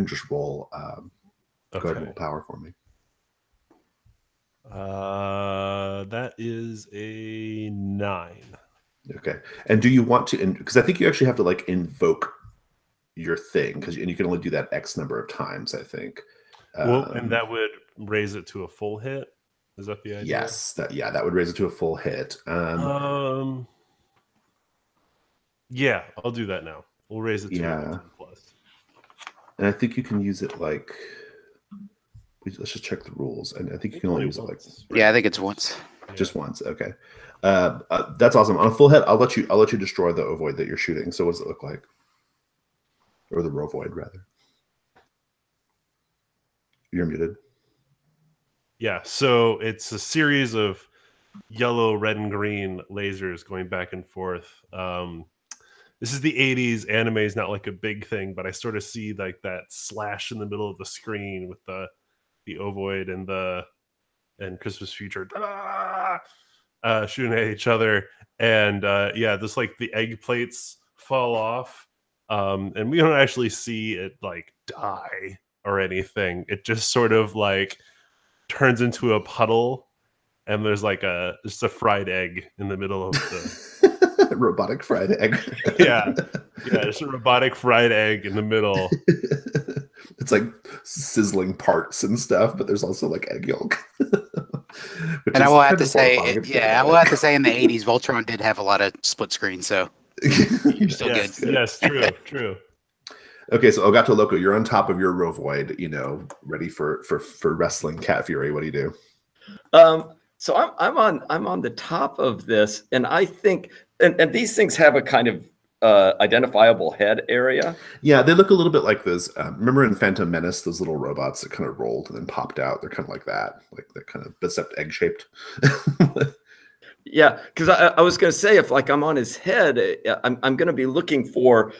just roll. Go ahead and roll power for me.
That is a 9.
Okay. And do you want to? Because I think you actually have to like invoke your thing, and you can only do that X number of times. I think.
Well, and that would raise it to a full hit. Is that the idea?
Yes, that would raise it to a full hit.
Yeah, I'll do that now. We'll raise it to a 10 plus.
And I think you can use it like. Let's just check the rules, and I think you can only use it like.
Yeah, I think it's once.
Just once. Okay, that's awesome. On a full hit, I'll let you destroy the ovoid that you're shooting. So what does it look like? Or the rovoid, rather. You're muted.
Yeah, so it's a series of yellow, red, and green lasers going back and forth. This is the 80s. Anime is not like a big thing, but I sort of see like that slash in the middle of the screen with the ovoid and Christmas Future shooting at each other. And yeah, this like the egg plates fall off. And we don't actually see it like die or anything. It just sort of like turns into a puddle, and there's like just a fried egg in the middle of the
robotic fried egg.
yeah, just a robotic fried egg in the middle.
It's like sizzling parts and stuff, but there's also like egg yolk.
And I will have to say, I will have to say, in the 80s, Voltron did have a lot of split screen, so you're still
yes,
good.
Yes, true.
Okay, so Elgato Loco, you're on top of your rovoid, ready for wrestling Cat Fury. What do you do?
So I'm on the top of this, and I think, and these things have a kind of identifiable head area.
Yeah, they look a little bit like those. Remember in Phantom Menace, those little robots that kind of rolled and then popped out? They're kind of like that, like they're kind of except egg shaped.
Yeah, because I was going to say, if like I'm on his head, I'm going to be looking for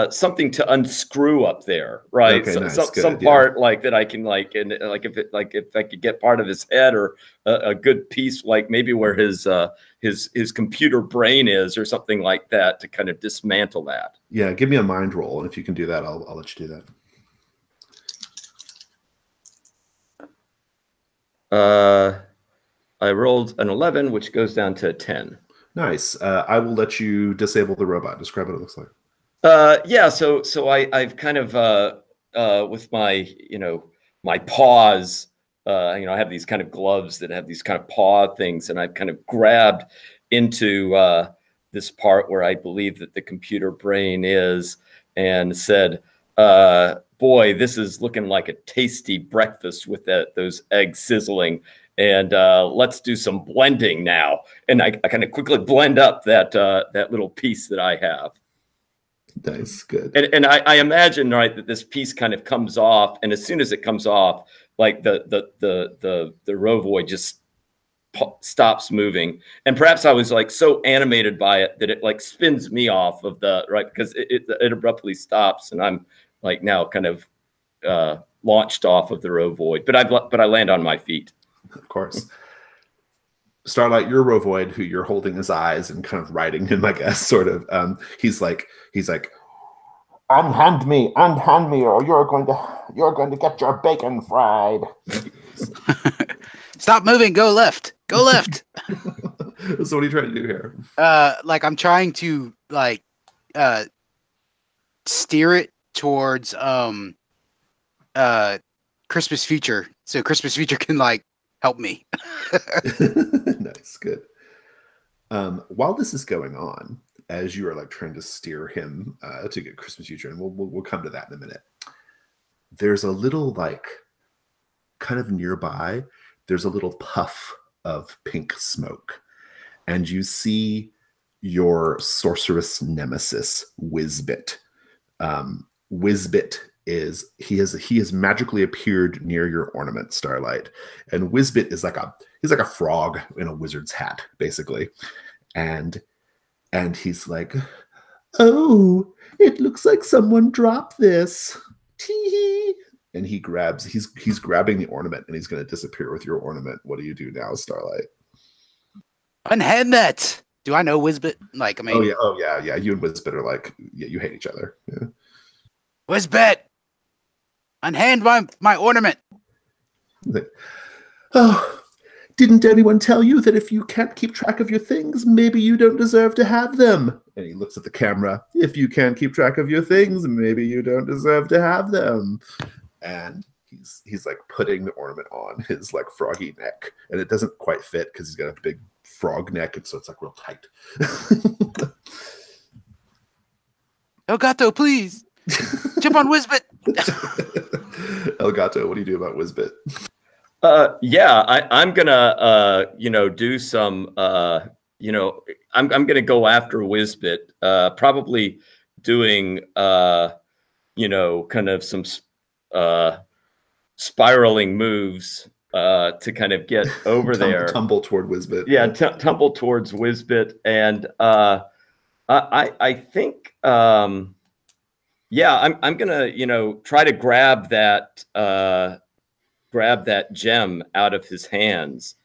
something to unscrew up there, right?
Okay, nice.
Some part like that I can like, and like if I could get part of his head or a good piece, like maybe where his computer brain is or something like that, to kind of dismantle that.
Yeah, give me a mind roll, and if you can do that, I'll let you do
that. I rolled an 11, which goes down to 10.
Nice. I will let you disable the robot. Describe what it looks like.
Yeah, so I've kind of with my my paws, I have these kind of gloves that have these kind of paw things, and I've kind of grabbed into this part where I believe that the computer brain is, and said, boy, this is looking like a tasty breakfast with those eggs sizzling. And let's do some blending now. And I kind of quickly blend up that little piece that I have.
Nice, good.
And I imagine, right, that this piece kind of comes off, and as soon as it comes off, like the rovoid just stops moving. And perhaps I was like so animated by it that it like spins me off of the right, because it abruptly stops, and I'm like now kind of launched off of the rovoid, but I land on my feet.
Of course. Starlight, your rovoid, who you're holding his eyes and kind of riding him, I guess, sort of. He's like,
unhand me, or you're going to get your bacon fried.
Stop moving. Go left. Go left.
So what are you trying to do here?
Like I'm trying to steer it towards Christmas Future, so Christmas Future can like help me.
Nice, good. While this is going on, as you are like trying to steer him to get Christmas Future, and we'll come to that in a minute. There's a little like kind of nearby. There's a little puff of pink smoke, and you see your sorceress nemesis, Whizbit. Whizbit he has magically appeared near your ornament, Starlight, and Whizbit is he's like a frog in a wizard's hat, basically, and he's like, oh, it looks like someone dropped this. Tee-hee. And he's grabbing the ornament, and he's going to disappear with your ornament. What do you do now, Starlight?
Unhand that. Do I know Whizbit? Like, I mean,
oh yeah. You and Whizbit are like, yeah, you hate each other. Yeah.
Whizbit, unhand my ornament.
Like, oh, didn't anyone tell you that if you can't keep track of your things, maybe you don't deserve to have them? And he looks at the camera. If you can't keep track of your things, maybe you don't deserve to have them. And he's like putting the ornament on his like froggy neck, and it doesn't quite fit because he's got a big frog neck, and so it's like real tight.
Elgato, please jump on Whizbit.
Elgato, what do you do about Whizbit?
Yeah, I'm gonna do some I'm gonna go after Whizbit, probably doing kind of some spiraling moves to kind of get over there.
Tumble toward Whizbit.
Yeah, tumble towards Whizbit, and I think I'm gonna try to grab that gem out of his hands.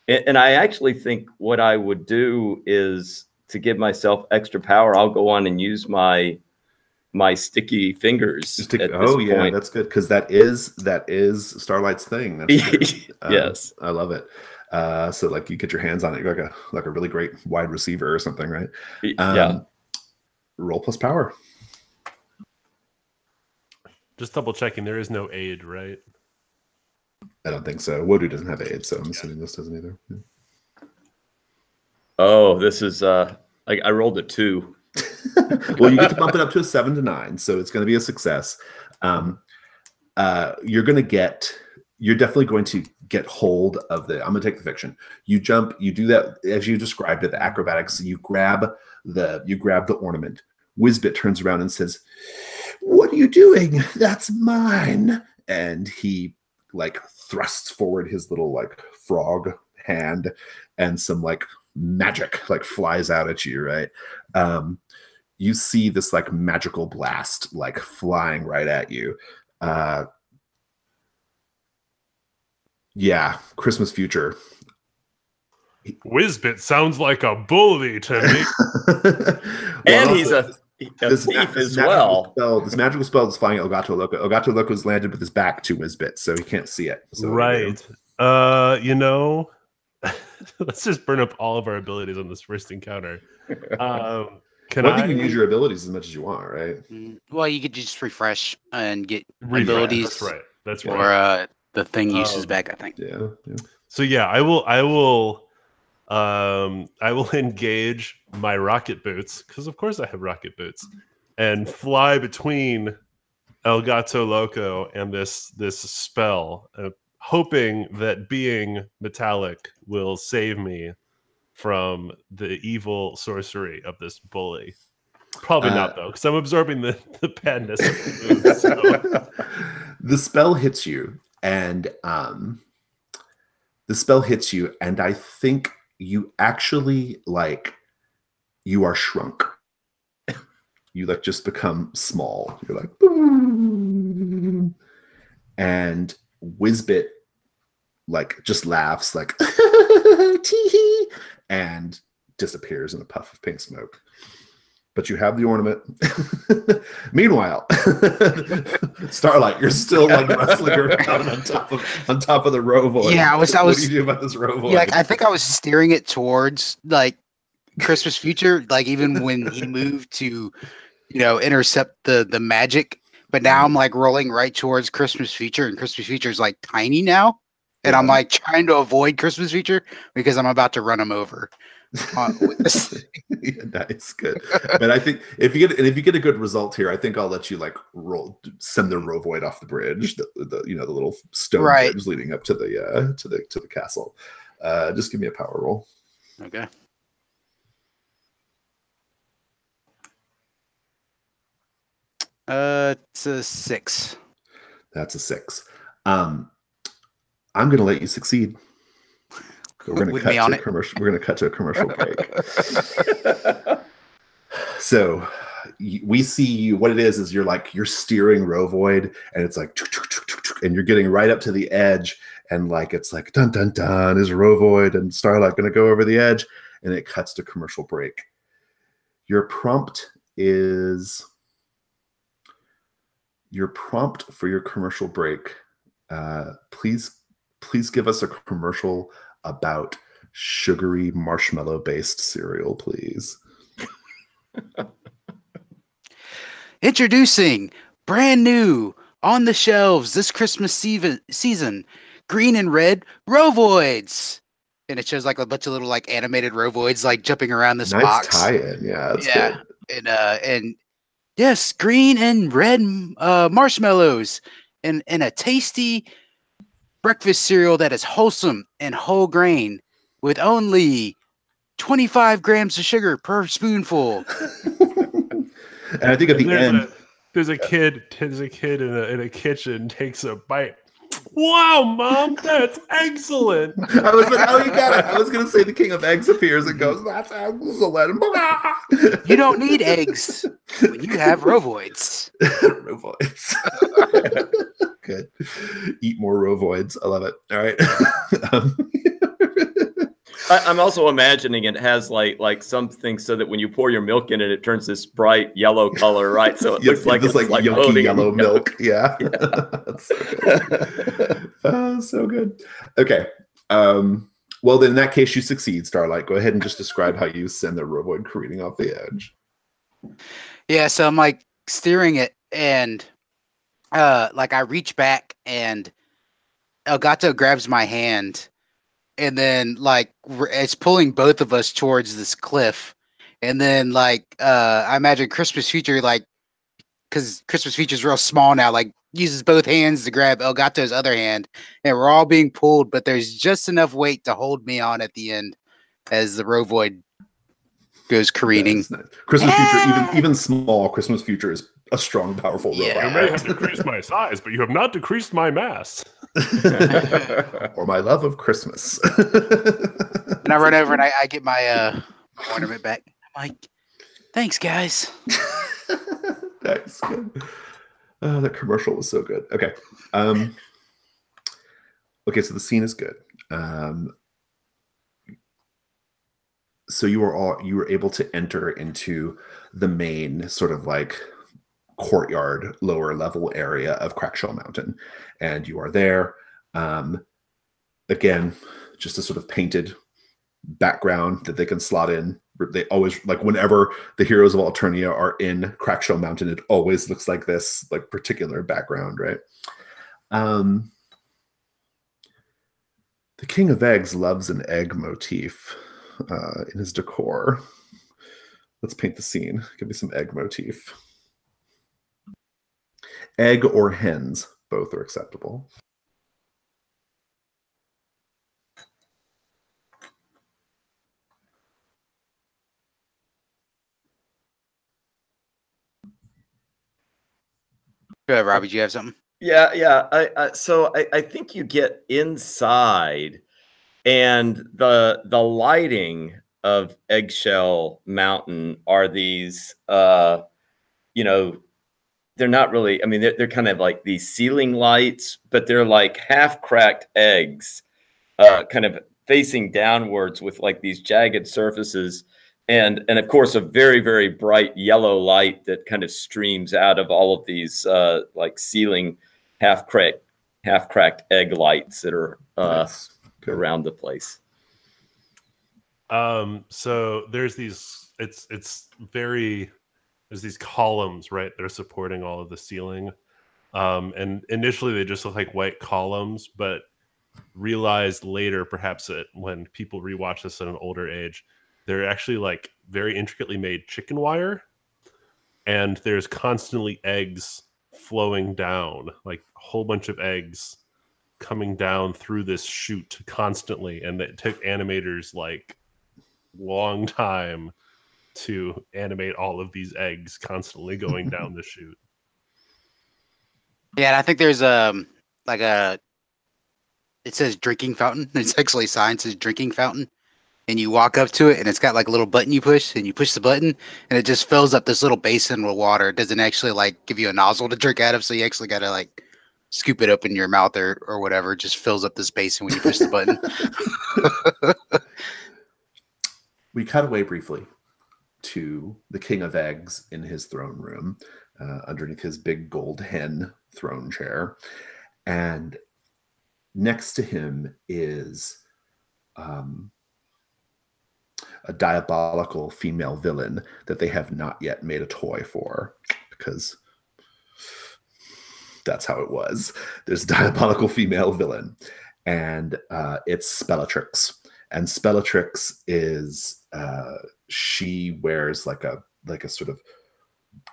And I actually think what I would do is, to give myself extra power, I'll go on and use my sticky fingers.
Yeah, that's good, because that is Starlight's thing. That's
yes,
I love it. So like you get your hands on it, you're like a really great wide receiver or something, right?
Yeah.
Roll plus power.
Just double checking. There is no aid, right?
I don't think so. Wodu doesn't have aid, so I'm assuming this doesn't either. Yeah.
Oh, this is I rolled a 2.
Well, you get to bump it up to a 7 to 9, so it's going to be a success. You're definitely going to get hold of I'm going to take the fiction. You jump, you do that as you described it, the acrobatics. You grab the ornament. Whizbit turns around and says, "What are you doing? That's mine." And he like thrusts forward his little like frog hand, and some like magic like flies out at you, right? You see this like magical blast like flying right at you. Yeah, Christmas Future.
Whizbit sounds like a bully to me.
And he's a thief as well.
This magical spell is flying at Elgato Loco. Elgato Loco is landed with his back to Whizbit, so he can't see it. So,
right. Let's just burn up all of our abilities on this first encounter. Can I
use your abilities as much as you want, right?
Well, you could just refresh and get abilities.
That's right.
Or the thing uses back, I think.
Yeah.
So yeah, I will I will engage my rocket boots, because of course I have rocket boots, and fly between El Gato Loco and this spell, hoping that being metallic will save me from the evil sorcery of this bully. Probably not, though, because I'm absorbing the badness of the moves. So.
The spell hits you, and I think you actually, like, you are shrunk. You, like, just become small. You're like, boom. And Whizbit, like, just laughs, like, tee-hee, and disappears in a puff of pink smoke. But you have the ornament. Meanwhile, Starlight, you're still, like, wrestling around on top of the rovoid.
Yeah, I was.
What do you do about this rovoid?
Yeah, I think I was steering it towards, like, Christmas Future. Like, even when he moved to, intercept the magic. But now I'm, like, rolling right towards Christmas Future, and Christmas Future is, like, tiny now, and I'm, like, trying to avoid Christmas Future because I'm about to run him over.
Yeah, nice, good. But I think if you get a good result here, I think I'll let you, like, send the rovoid off the bridge, the little stone bridge leading up to the castle. Just give me a power roll.
Okay. It's a 6.
That's a 6. I'm going to let you succeed. We're going to cut to a commercial. We're going to cut to a commercial break. So we see you. What it is you're steering rovoid, and it's like, and you're getting right up to the edge, and, like, it's like, dun dun dun, is rovoid and Starlight going to go over the edge, and it cuts to commercial break. Your prompt for your commercial break. Please give us a commercial about sugary marshmallow-based cereal, please.
Introducing brand new on the shelves this Christmas season, green and red rovoids. And it shows, like, a bunch of little, like, animated rovoids, like, jumping around this box.
Nice tie-in, yeah. That's good.
And yes, green and red marshmallows and a tasty breakfast cereal that is wholesome and whole grain with only 25 grams of sugar per spoonful.
And I think at the end,
there's a kid in a kitchen takes a bite. Wow, Mom, that's excellent.
I was like, oh, you got it. I was going to say the king of eggs appears and goes, that's excellent.
You don't need eggs when you have rovoids.
Rovoids. Good. Eat more rovoids. I love it. All right.
I'm also imagining it has like something so that when you pour your milk in it, it turns this bright yellow color, right? So it looks like it's like
yolky yellow milk. Yeah. That's so good. So good. Okay. Well, then in that case, you succeed, Starlight. Go ahead and just describe how you send the rovoid careening off the edge.
Yeah, so I'm, like, steering it, and like, I reach back, and Elgato grabs my hand, and then, like, it's pulling both of us towards this cliff. And then, like, I imagine Christmas Future, like, because Christmas Future is real small now, like, uses both hands to grab Elgato's other hand, and we're all being pulled, but there's just enough weight to hold me on at the end as the rovoid goes careening.
Nice. Christmas Future, even small, Christmas Future is a strong, powerful robot.
You may have decreased my size, but you have not decreased my mass.
Or my love of Christmas.
And I run over and I get my ornament back. I'm like, thanks, guys.
That's good. Oh, that commercial was so good. Okay. Okay, so the scene is good. So you were able to enter into the main sort of, like, courtyard, lower level area of Crackshell Mountain, and you are there. Again, just a sort of painted background that they can slot in. They always, like, whenever the heroes of Alternia are in Crackshell Mountain, it always looks like this, like, particular background, right? The King of Eggs loves an egg motif. in his decor. Let's paint the scene. Give me some egg motif. Egg or hens, both are acceptable.
Go ahead, Robbie. Do you have something?
Yeah. I think you get inside, and the lighting of Eggshell Mountain are these, you know, they're not really. I mean, they're kind of like these ceiling lights, but they're like half cracked eggs, kind of facing downwards with like these jagged surfaces. And of course, a very, very bright yellow light that kind of streams out of all of these like ceiling half cracked egg lights that are
Nice. Good.
around the place.
So there's these. There's these columns, right? That are supporting all of the ceiling. And initially they just look like white columns, but realized later, perhaps when people rewatch this at an older age, they're actually like very intricately made chicken wire, and there's constantly eggs flowing down, like a whole bunch of eggs coming down through this chute constantly, and it took animators like long time to animate all of these eggs constantly going down the chute.
Yeah, and I think there's like a, it says drinking fountain. It's actually a sign that says drinking fountain. And you walk up to it, and it's got like a little button you push, and you push the button, and it just fills up this little basin with water. It doesn't actually like give you a nozzle to drink out of, so you actually got to like scoop it up in your mouth or whatever. It just fills up this basin when you push the button.
We cut away briefly to the King of Eggs in his throne room, underneath his big gold hen throne chair. And next to him is a diabolical female villain that they have not yet made a toy for, because that's how it was. There's a diabolical female villain, and it's Bellatrix. And Bellatrix is she wears like a sort of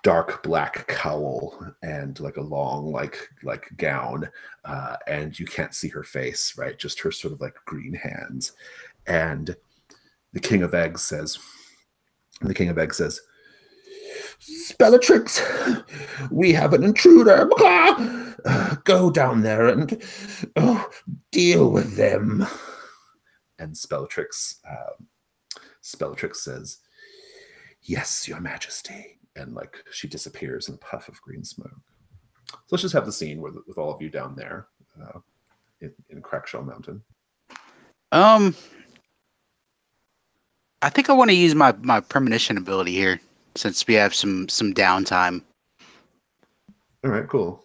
dark black cowl and like a long like gown, and you can't see her face, right? Just her sort of like green hands. And the King of Eggs says, "Bellatrix, we have an intruder. Go down there and deal with them." And Bellatrix says, "Yes, Your Majesty." And like she disappears in a puff of green smoke. So let's just have the scene with all of you down there in Crackshell Mountain.
I think I want to use my premonition ability here since we have some downtime.
All right, cool.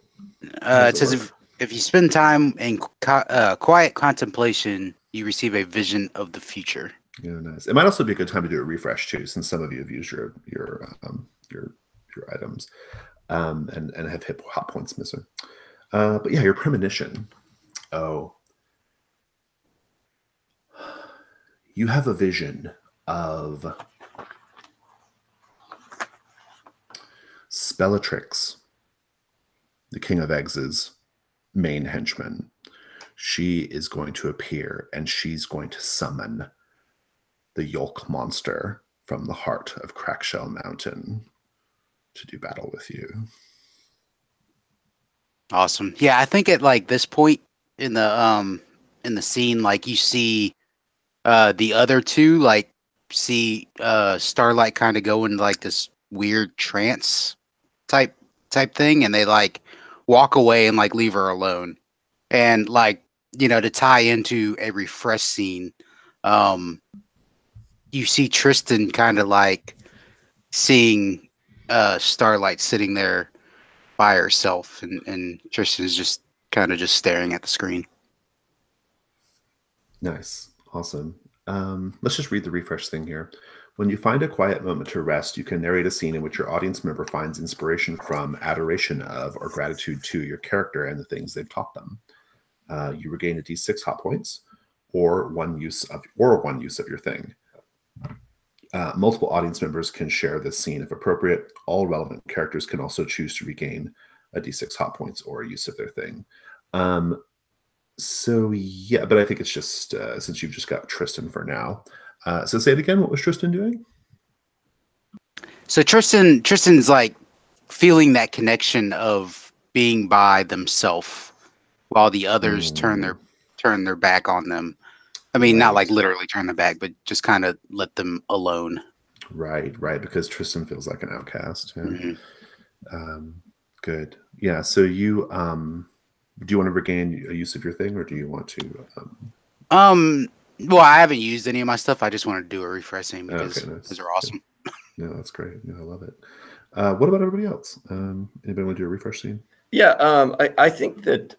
It says if you spend time in quiet contemplation, you receive a vision of the future.
Yeah, nice. It might also be a good time to do a refresh too, since some of you have used your items and have hit hot points missing. But yeah, your premonition. Oh, you have a vision of Bellatrix, the King of Eggs' main henchman. She is going to appear, and she's going to summon the Yolk monster from the heart of Crackshell Mountain to do battle with you.
Awesome. Yeah, I think at like this point in the scene, like you see the other two like see Starlight kind of go into like this weird trance type thing, and they like walk away and like leave her alone. And like, you know, to tie into a refresh scene, you see Tristan kind of like seeing Starlight sitting there by herself, and Tristan is just kind of just staring at the screen.
Nice. Awesome. Let's just read the refresh thing here. When you find a quiet moment to rest, you can narrate a scene in which your audience member finds inspiration from, adoration of, or gratitude to your character and the things they've taught them. You regain a d6 hot points, or one use of your thing. Multiple audience members can share this scene if appropriate. All relevant characters can also choose to regain a d6 hot points or a use of their thing. So yeah, but I think it's just since you've just got Tristan for now. So say it again. What was Tristan doing?
So Tristan's like feeling that connection of being by themselves while the others turn their back on them. I mean, not like literally turn their back, but just kind of let them alone.
Right, because Tristan feels like an outcast. Yeah.
Mm-hmm.
Good. Yeah. So you do you want to regain a use of your thing, or do you want to?
Well, I haven't used any of my stuff. I just wanted to do a refreshing because those are awesome.
No, that's great. No, I love it. What about everybody else? Anybody want to do a refresh scene?
Yeah, I think that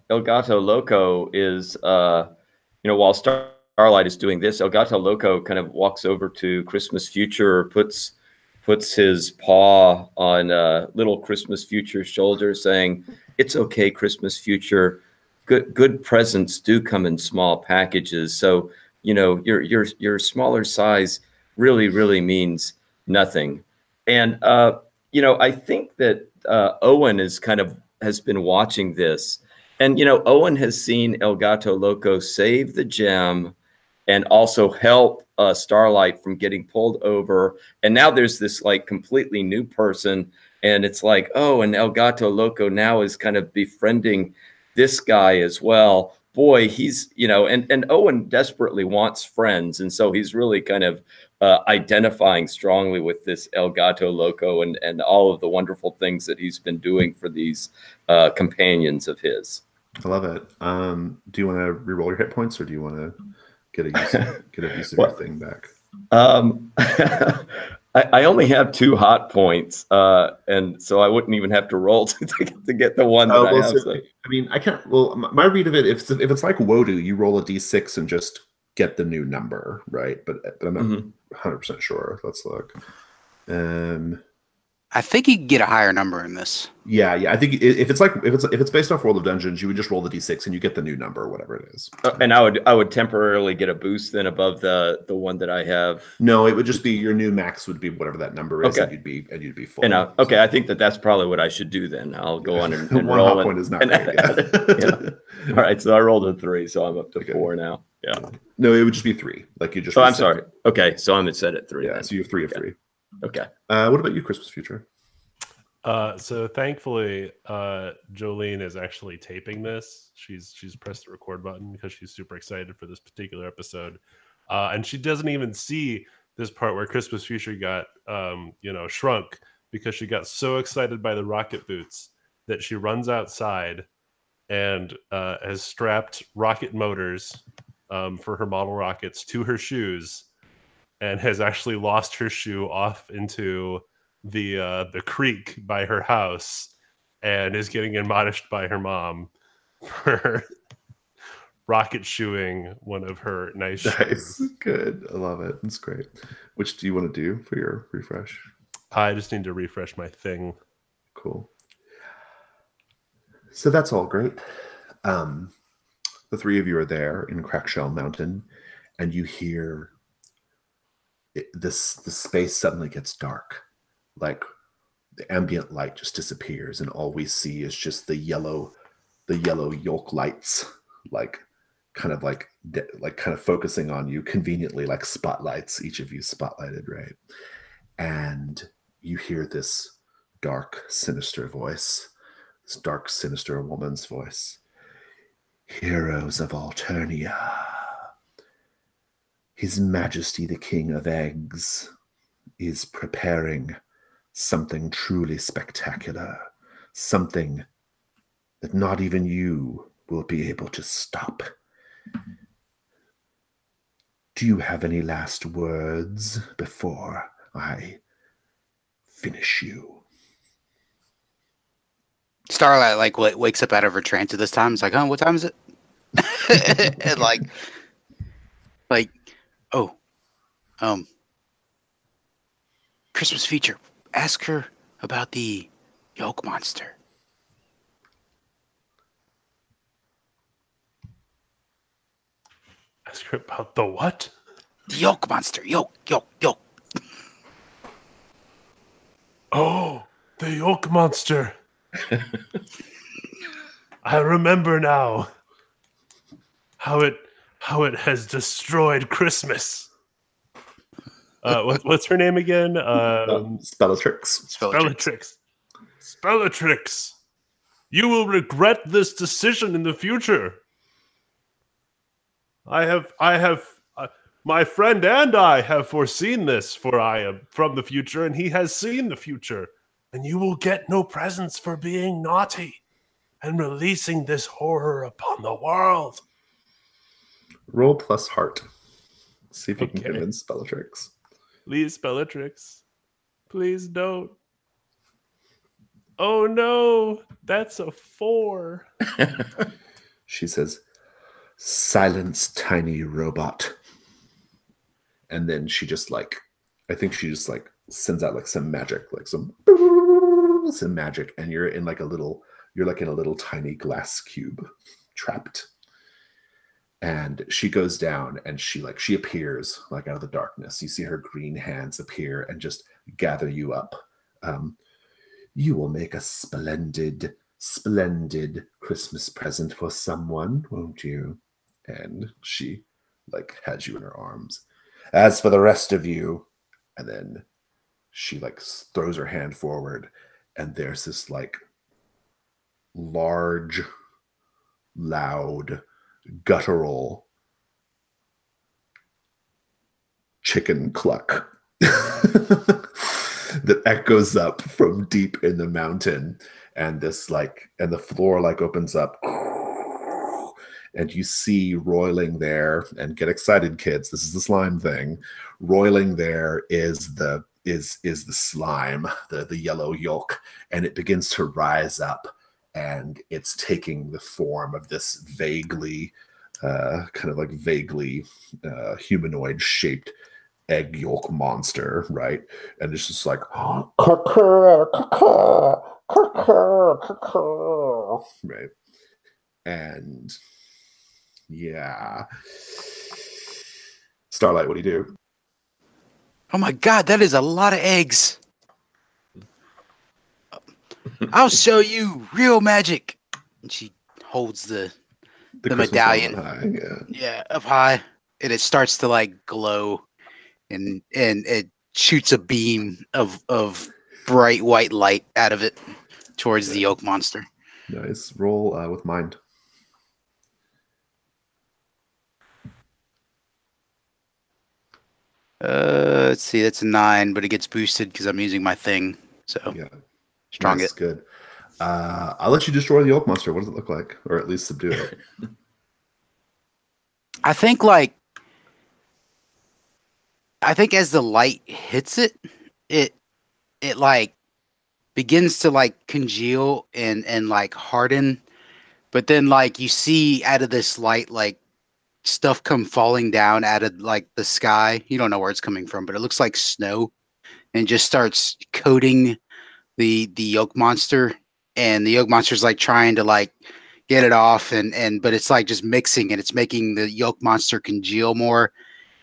El Gato Loco is, while Starlight is doing this, El Gato Loco kind of walks over to Christmas Future, puts his paw on little Christmas Future's shoulder, saying, "It's okay, Christmas Future. Good presents do come in small packages. So your smaller size really means nothing." And I think that Owen has been watching this, and Owen has seen El Gato Loco save the gem and also help Starlight from getting pulled over. And now there's this like completely new person, and it's like, oh, and El Gato Loco now is kind of befriending this guy as well. Boy, he's, and Owen desperately wants friends. And so he's really kind of identifying strongly with this El Gato Loco and all of the wonderful things that he's been doing for these companions of his.
I love it. Do you want to re-roll your hit points, or do you want to get a use of your thing back?
I only have 2 hot points, and so I wouldn't even have to roll to get the one that I have. So.
I mean, I can't. Well, my read of it, if it's like Wodu, you roll a d6 and just get the new number, right? But I'm not 100% sure. Let's look.
I think you can get a higher number in this.
Yeah. I think if it's based off World of Dungeons, you would just roll the d6 and you get the new number, whatever it is.
And I would temporarily get a boost then above the one that I have.
No, it would just be your new max would be whatever that number is,
okay.
and you'd be full.
And I think that's probably what I should do then. I'll go on and
one
roll.
Hot point is not great. Yeah.
All right, so I rolled a 3, so I'm up to 4 now. Yeah.
No, it would just be 3. Like you just.
Oh, I'm sorry. Okay, so I'm set at 3.
Yeah,
then.
so you have 3 of 3.
Okay.
What about you, Christmas Future?
So thankfully, Jolene is actually taping this. She's pressed the record button because she's super excited for this particular episode, and she doesn't even see this part where Christmas Future got shrunk because she got so excited by the rocket boots that she runs outside and has strapped rocket motors for her model rockets to her shoes, and has actually lost her shoe off into the creek by her house, and is getting admonished by her mom for rocket shoeing one of her nice shoes.
Good. I love it. That's great. Which do you want to do for your refresh?
I just need to refresh my thing.
Cool. So that's all great. The 3 of you are there in Crackshell Mountain, and you hear the space suddenly gets dark. Like the ambient light just disappears, and all we see is just the yellow yolk lights, like kind of focusing on you conveniently, like spotlights. Each of you spotlighted, right? And you hear this dark, sinister voice, this dark, sinister woman's voice. Heroes of Alternia, His Majesty the King of Eggs is preparing something truly spectacular, something that not even you will be able to stop. Do you have any last words before I finish you?
Starlight wakes up out of her trance at this time. It's like, what time is it? And Christmas Future. Ask her about the yolk monster.
Ask her about the what?
The yolk monster. Yolk.
Oh, the yolk monster. I remember now how it has destroyed Christmas. What's her name again?
Bellatrix.
Bellatrix. You will regret this decision in the future. I have, my friend and I have foreseen this, for I am from the future, and he has seen the future. And you will get no presents for being naughty and releasing this horror upon the world.
Roll plus heart. See if you can
Okay.
convince Bellatrix.
Please, Bellatrix. Please don't. Oh no, that's a 4.
She says, "Silence, tiny robot." And then she just like, I think she just like sends out like some magic, like some magic, and you're in like a little tiny glass cube, trapped. And she goes down, and she appears like out of the darkness. You see her green hands appear and just gather you up. You will make a splendid Christmas present for someone, won't you? And she like has you in her arms. As for the rest of you, and then she like throws her hand forward, and there's this like large, loud, guttural chicken cluck that echoes up from deep in the mountain, and the floor like opens up, and you see roiling there, and get excited, kids, this is the slime thing. Roiling there is the slime, the yellow yolk, and it begins to rise up, and it's taking the form of this vaguely humanoid shaped egg yolk monster, right? And it's just like right. And yeah. Starlight, what do you do?
Oh my god, that is a lot of eggs. I'll show you real magic. And she holds the
Christmas
medallion.
one high,
Yeah, up high. And it starts to like glow, and it shoots a beam of bright white light out of it towards the yolk monster.
Nice. Roll with mind.
Let's see, that's a 9, but it gets boosted because I'm using my thing. So
Yeah.
strong
Nice,
it.
good. I'll let you destroy the yolk monster. What does it look like? Or at least subdue it.
I think as the light hits it, it like begins to like congeal and like harden, but then like you see out of this light like stuff come falling down out of like the sky. You don't know where it's coming from, but it looks like snow, and just starts coating the yolk monster, and the yolk monster's like trying to like get it off, and but it's like just mixing, and it's making the yolk monster congeal more,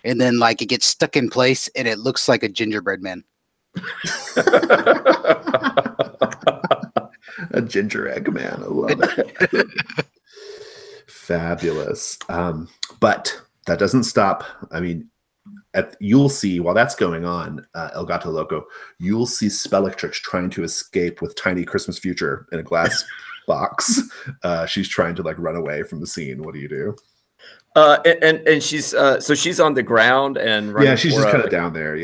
and then like it gets stuck in place, and it looks like a gingerbread man.
A ginger egg man. I love it. Fabulous. But that doesn't stop. I mean, you'll see while that's going on, El Gato Loco, you'll see Bellatrix trying to escape with tiny Christmas Future in a glass box. She's trying to like run away from the scene. What do you do?
And she's so she's on the ground and running.
Yeah, she's just kind of down there.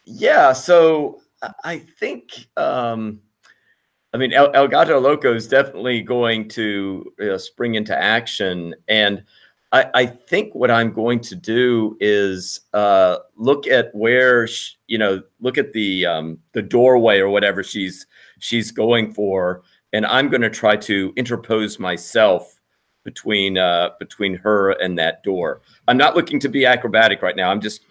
Yeah.
So I think I mean El Gato Loco is definitely going to spring into action, and I think what I'm going to do is look at where look at the doorway or whatever she's going for, and I'm going to try to interpose myself between her and that door. I'm not looking to be acrobatic right now. I'm just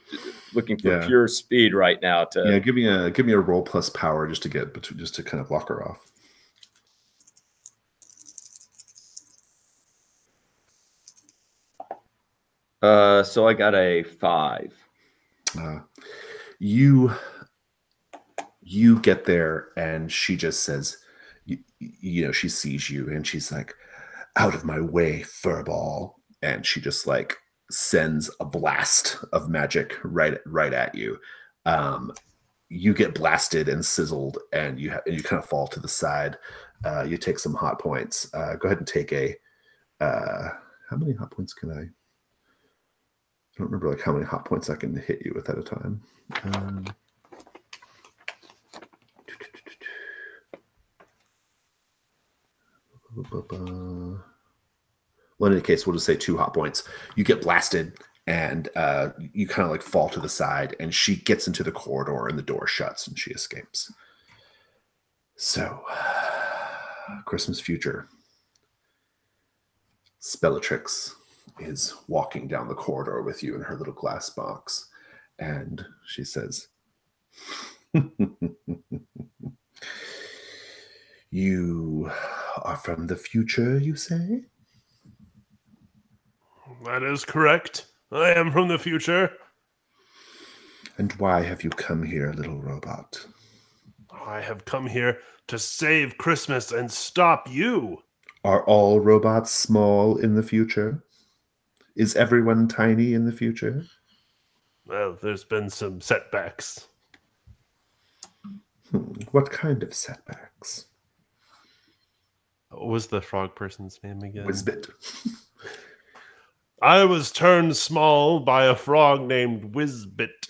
looking for pure speed right now.
Give me a roll plus power just to kind of block her off.
So I got a 5.
You get there, and she just says, she sees you, and she's like, "Out of my way, furball!" And she just like sends a blast of magic right at you. You get blasted and sizzled, and you kind of fall to the side. You take some hot points. Go ahead and take a. How many hot points can I don't remember like how many hot points I can hit you with at a time. Well, in any case, we'll just say 2 hot points. You get blasted, and you kind of like fall to the side, and she gets into the corridor, and the door shuts, and she escapes. So, Christmas future. Bellatrix is walking down the corridor with you in her little glass box, and she says, "You are from the future, you say?"
That is correct. I am from the future.
"And why have you come here, little robot?"
I have come here to save Christmas and stop you.
"Are all robots small in the future? Is everyone tiny in the future?"
Well, there's been some setbacks.
What kind of setbacks?
What was the frog person's name again?
Wisbit.
I was turned small by a frog named Wisbit.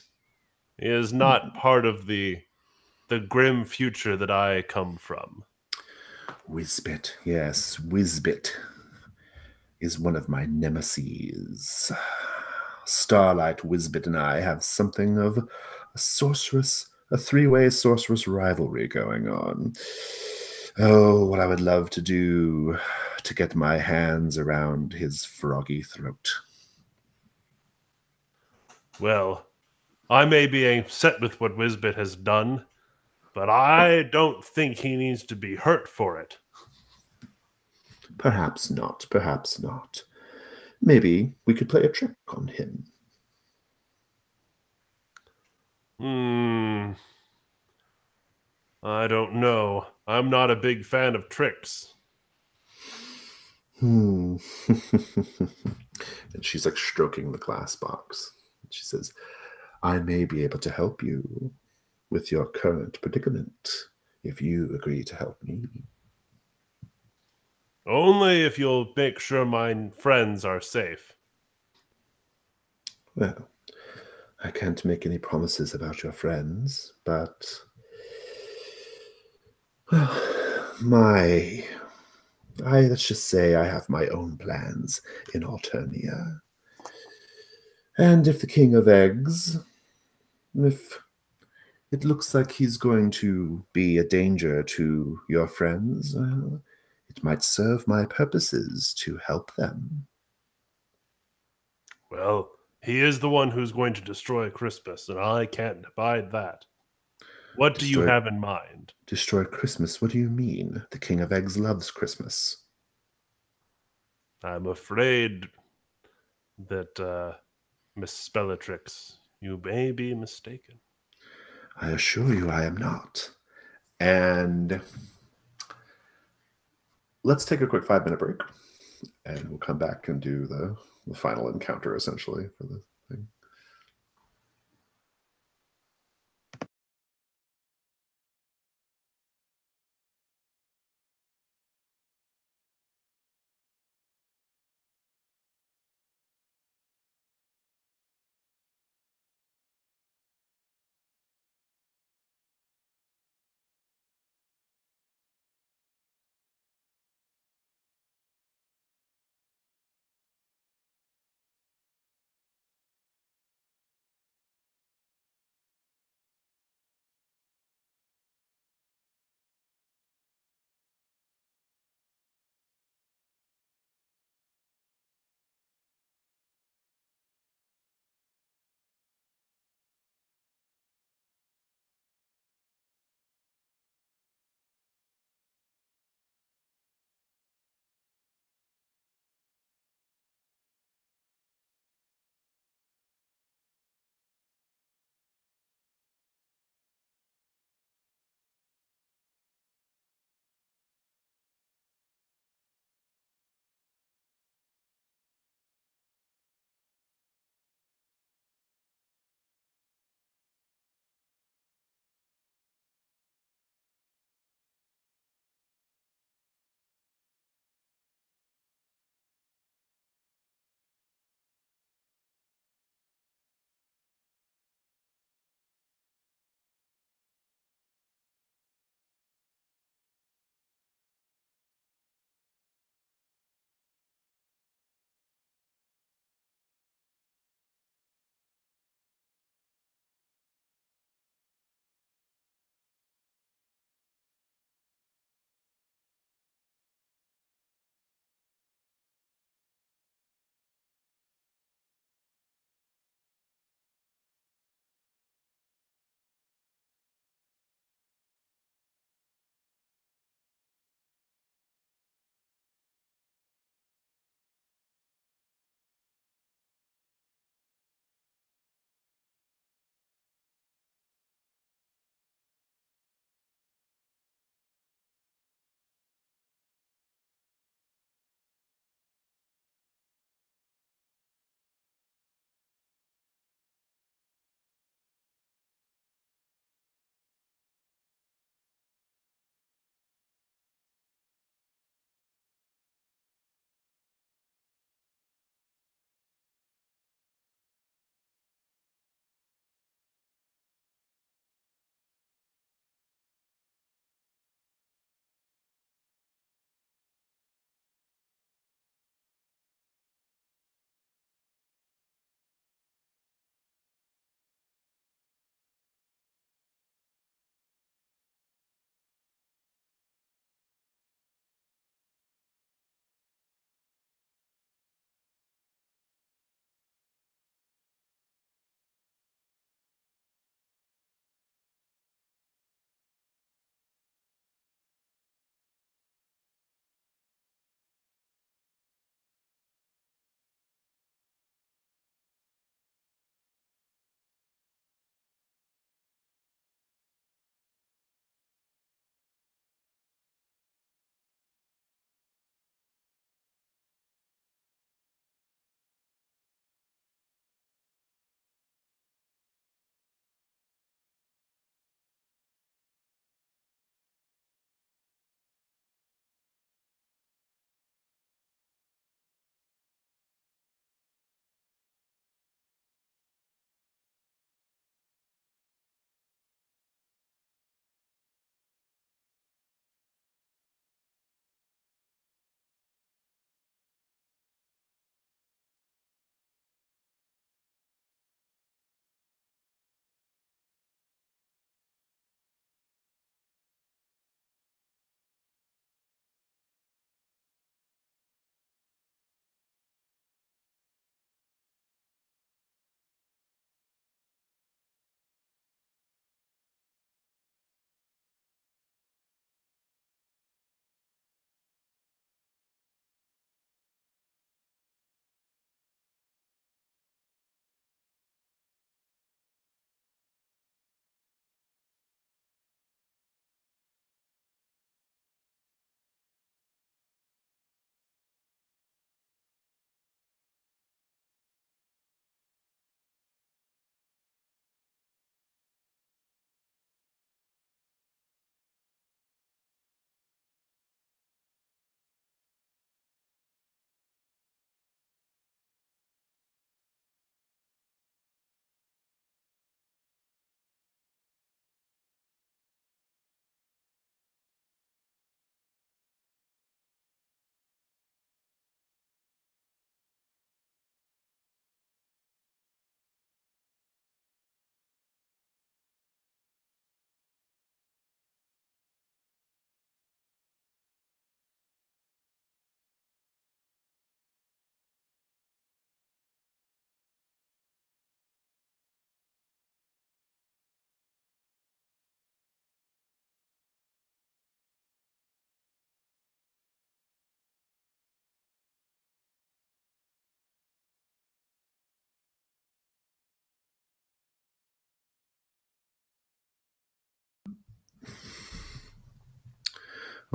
He is not part of the grim future that I come from.
Wisbit, yes, Wisbit is one of my nemeses. Starlight, Wisbit, and I have something of a 3-way sorceress rivalry going on. Oh, what I would love to do to get my hands around his froggy throat.
Well, I may be upset with what Wisbit has done, but I don't think he needs to be hurt for it.
Perhaps not, perhaps not. Maybe we could play a trick on him.
I don't know. I'm not a big fan of tricks.
And she's like stroking the glass box. She says, "I may be able to help you with your current predicament if you agree to help me."
Only if you'll make sure my friends are safe.
Well, I can't make any promises about your friends, but let's just say I have my own plans in Alternia. And if the King of Eggs, if it looks like he's going to be a danger to your friends, well, it might serve my purposes to help them.
Well, he is the one who's going to destroy Christmas, and I can't abide that. What do you have in mind?
Destroy Christmas? What do you mean? The King of Eggs loves Christmas.
I'm afraid that, Miss Bellatrix, you may be mistaken.
I assure you I am not. And let's take a quick 5-minute break, and we'll come back and do the final encounter, essentially, for the thing.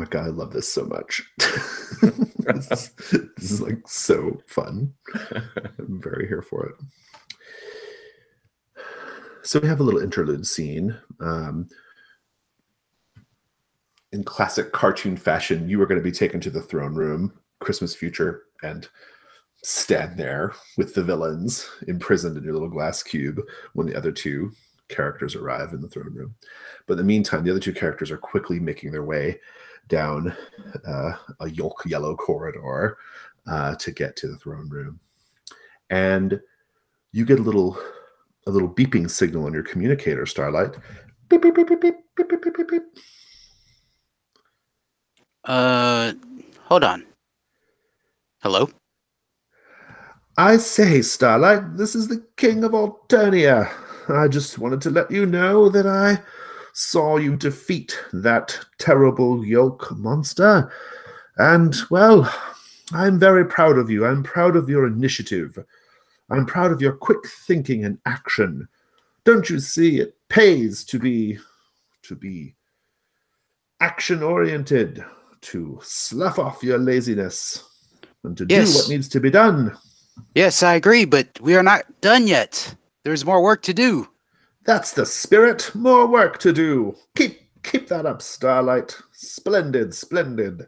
my God, I love this so much. this is like so fun. I'm very here for it. So we have a little interlude scene. In classic cartoon fashion, you are going to be taken to the throne room, Christmas future, and stand there with the villains imprisoned in your little glass cube when the other two characters arrive in the throne room. But in the meantime, the other two characters are quickly making their way down a yolk yellow corridor to get to the throne room. And you get a little beeping signal on your communicator, Starlight. Beep, beep, beep, beep, beep, beep, beep, beep, beep.
Hold on. Hello?
I say, Starlight, this is the King of Alternia. I just wanted to let you know that I saw you defeat that terrible yolk monster. And, well, I'm very proud of you. I'm proud of your initiative. I'm proud of your quick thinking and action. Don't you see, it pays to be action-oriented, to slough off your laziness, and to do what needs to be done.
Yes, I agree, but we are not done yet. There's more work to do.
That's the spirit. More work to do. Keep that up, Starlight. Splendid, splendid.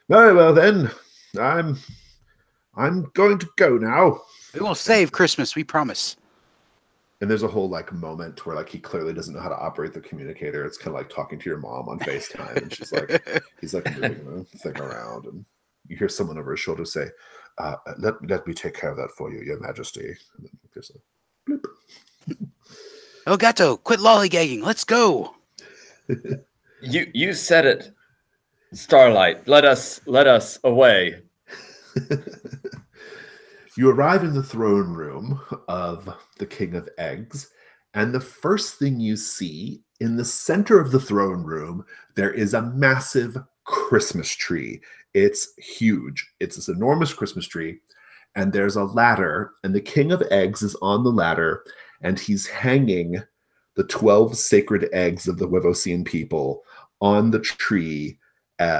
Very well then. I'm going to go now.
We will save Christmas, we promise.
And there's a whole like moment where like he clearly doesn't know how to operate the communicator. It's kind of like talking to your mom on FaceTime, and she's like, he's like moving the thing around, and you hear someone over his shoulder say, "Let me take care of that for you, Your Majesty." And then there's a bloop.
Elgato, quit lollygagging. Let's go.
You said it, Starlight. Let us away.
You arrive in the throne room of the King of Eggs, and the first thing you see in the center of the throne room, there is a massive Christmas tree. It's huge. It's this enormous Christmas tree, and there's a ladder, and the King of Eggs is on the ladder, and he's hanging the 12 sacred eggs of the Wevosian people on the tree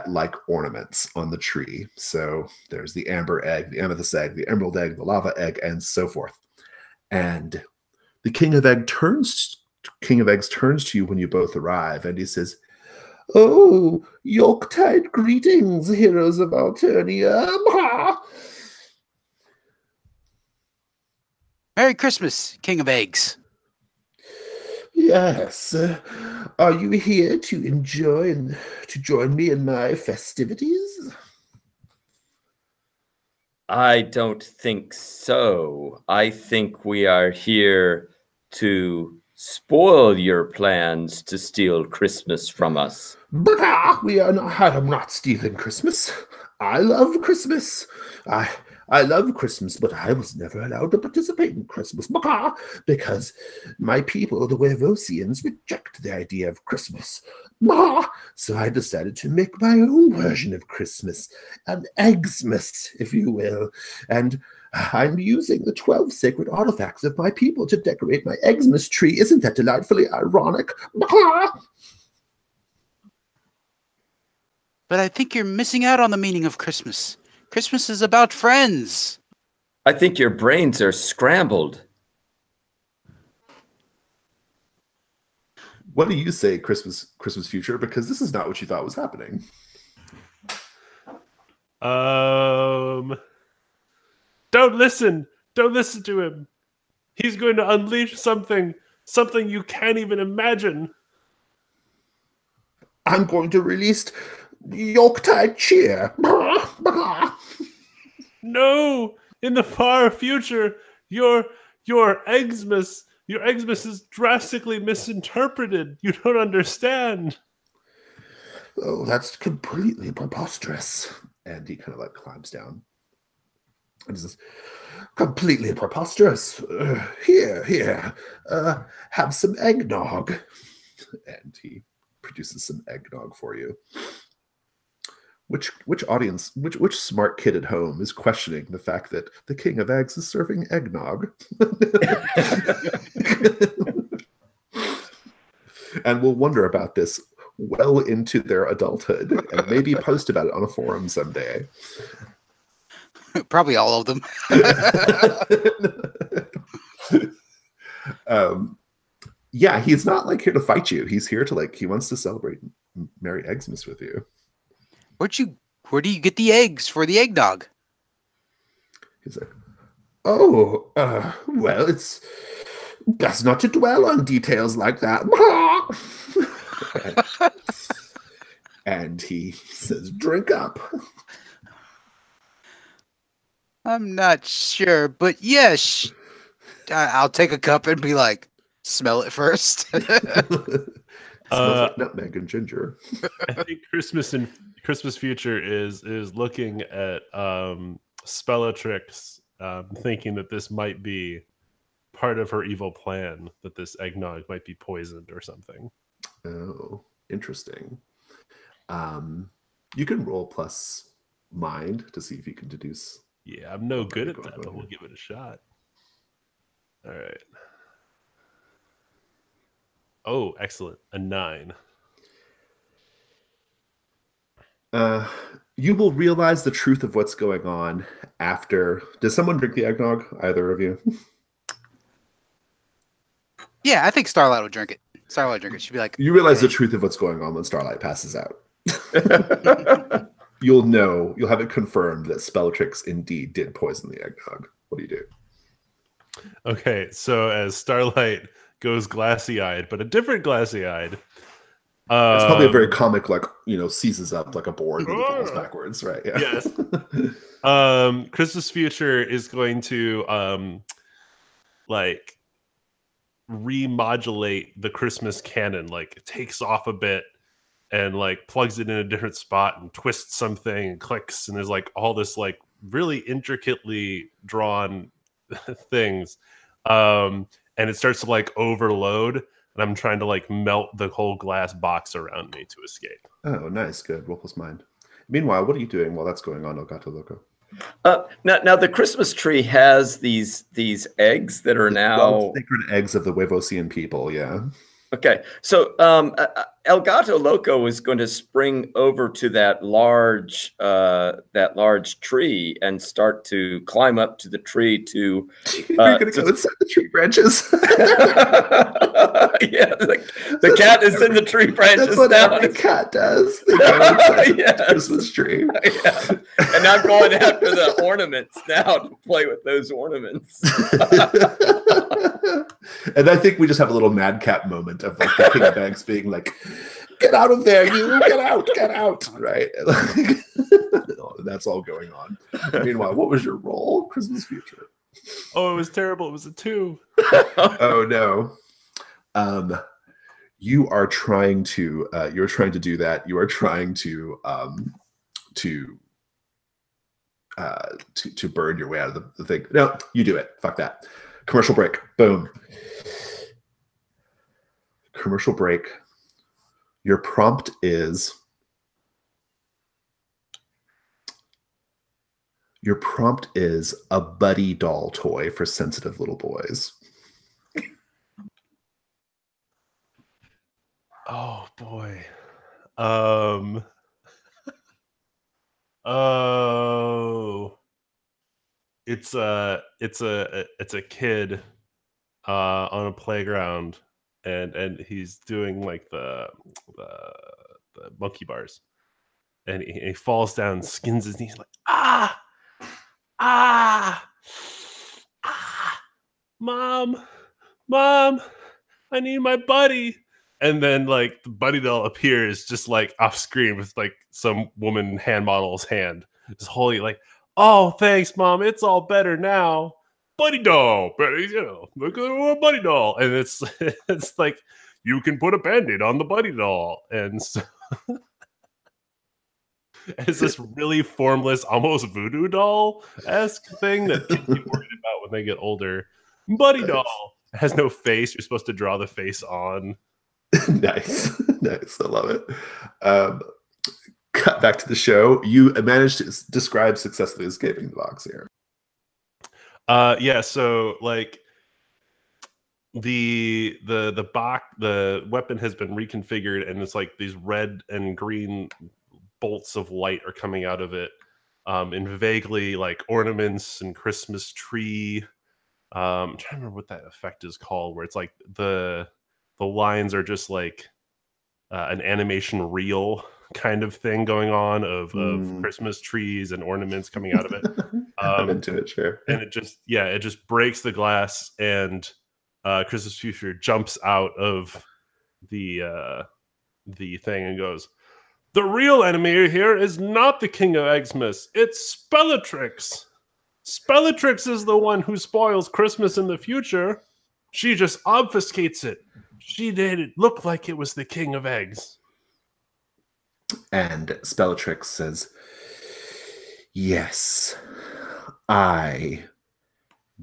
like ornaments on the tree. So there's the amber egg, the amethyst egg, the emerald egg, the lava egg, and so forth. And the King of Eggs turns to you when you both arrive, and he says, "Oh, Yorktide greetings, heroes of Alternia."
Merry Christmas, King of Eggs.
Yes. Are you here to enjoy and to join me in my festivities?
I don't think so. I think we are here to spoil your plans to steal Christmas from us.
But I'm not stealing Christmas. I love Christmas. I love Christmas, but I was never allowed to participate in Christmas because my people, the Wevosians, reject the idea of Christmas. So I decided to make my own version of Christmas, an Eggsmas, if you will. And I'm using the 12 sacred artifacts of my people to decorate my Eggsmas tree. Isn't that delightfully ironic?
But I think you're missing out on the meaning of Christmas. Christmas is about friends.
I think your brains are scrambled.
What do you say, Christmas future? Because this is not what you thought was happening.
Don't listen to him. He's going to unleash something you can't even imagine.
I'm going to release Yorktide cheer.
No, in the far future, your Eggsmas is drastically misinterpreted. You don't understand.
Oh, that's completely preposterous.
And he kind of like climbs down.
And he says, completely preposterous. Here, have some eggnog.
And he produces some eggnog for you. Which audience, which smart kid at home is questioning the fact that the King of Eggs is serving eggnog? And we'll wonder about this well into their adulthood and maybe post about it on a forum someday.
Probably all of them.
Yeah, he's not like here to fight you. He's here to like, he wants to celebrate Merry Xmas with you.
Where do you get the eggs for the eggnog?
He's like, oh, well, it's best not to dwell on details like that. And he says, drink up.
I'm not sure, but yes, I'll take a cup and be like, smell it first.
Smells like nutmeg and ginger.
I think Christmas Future is looking at Bellatrix, thinking that this might be part of her evil plan, that this eggnog might be poisoned or something.
Oh, interesting. You can roll plus mind to see if you can deduce.
Yeah, I'm no good at that, but we'll give it a shot. All right. Oh, excellent. A 9.
You will realize the truth of what's going on after. Does someone drink the eggnog? Either of you?
Yeah, I think Starlight will drink it. Starlight will drink it. She'd be like,
You realize the truth of what's going on when Starlight passes out. You'll have it confirmed that Bellatrix indeed did poison the eggnog. What do you do?
Okay, so as Starlight goes glassy-eyed, but a different glassy-eyed.
It's probably a very comic, like, seizes up like a board and falls backwards, right? Yeah.
Yes. Christmas Future is going to like remodulate the Christmas canon, like it takes off a bit and like plugs it in a different spot and twists something and clicks, and there's like all this like really intricately drawn things. And it starts to like overload, and I'm trying to like melt the whole glass box around me to escape.
Oh, nice. Good. Roll plus mind. Meanwhile, what are you doing while that's going on, Elgato Loco?
Now the Christmas tree has these eggs that are now
sacred eggs of the Wevosian people. Yeah.
Okay, so Elgato Loco is going to spring over to that large tree and start to climb up to the tree to.
You're going to go inside the tree branches.
Yeah, the cat is in the tree branches.
That's what every cat does. They go inside the Christmas tree.
Yeah. And I'm going after the ornaments now to play with those ornaments.
And I think we just have a little madcap moment of like the king of eggs being like, "Get out of there, you! Get out!" Right? That's all going on. Meanwhile, what was your role, Christmas Future?
Oh, it was terrible. It was a 2.
Oh no. You are trying to do that. You are trying to burn your way out of the thing. No, you do it. Fuck that. Commercial break. Boom. Commercial break. Your prompt is a buddy doll toy for sensitive little boys.
Oh boy. It's a kid on a playground, and he's doing like the monkey bars, and he falls down, skins his knees, like mom, I need my buddy. And then like the buddy doll appears just like off screen with like some woman hand model's hand, just holding like, oh, thanks, mom. It's all better now. Buddy doll, look at a buddy doll. And it's like, you can put a Band-Aid on the buddy doll. And so it's this really formless, almost voodoo doll-esque thing that kids get worried about when they get older. Buddy doll. It has no face. You're supposed to draw the face on.
Nice. I love it. Cut back to the show. You managed to describe successfully escaping the box here.
Yeah, so like the weapon has been reconfigured, and it's like these red and green bolts of light are coming out of it, in vaguely like ornaments and Christmas tree. I'm trying to remember what that effect is called, where it's like the lines are just like an animation reel kind of thing going on of Christmas trees and ornaments coming out of it.
I'm into it, sure.
And it just breaks the glass, and Christmas Future jumps out of the thing and goes, "The real enemy here is not the King of Xmas, it's Bellatrix. Bellatrix is the one who spoils Christmas in the future. She just obfuscates it. She made it look like it was the King of Eggs."
And Bellatrix says, "Yes, I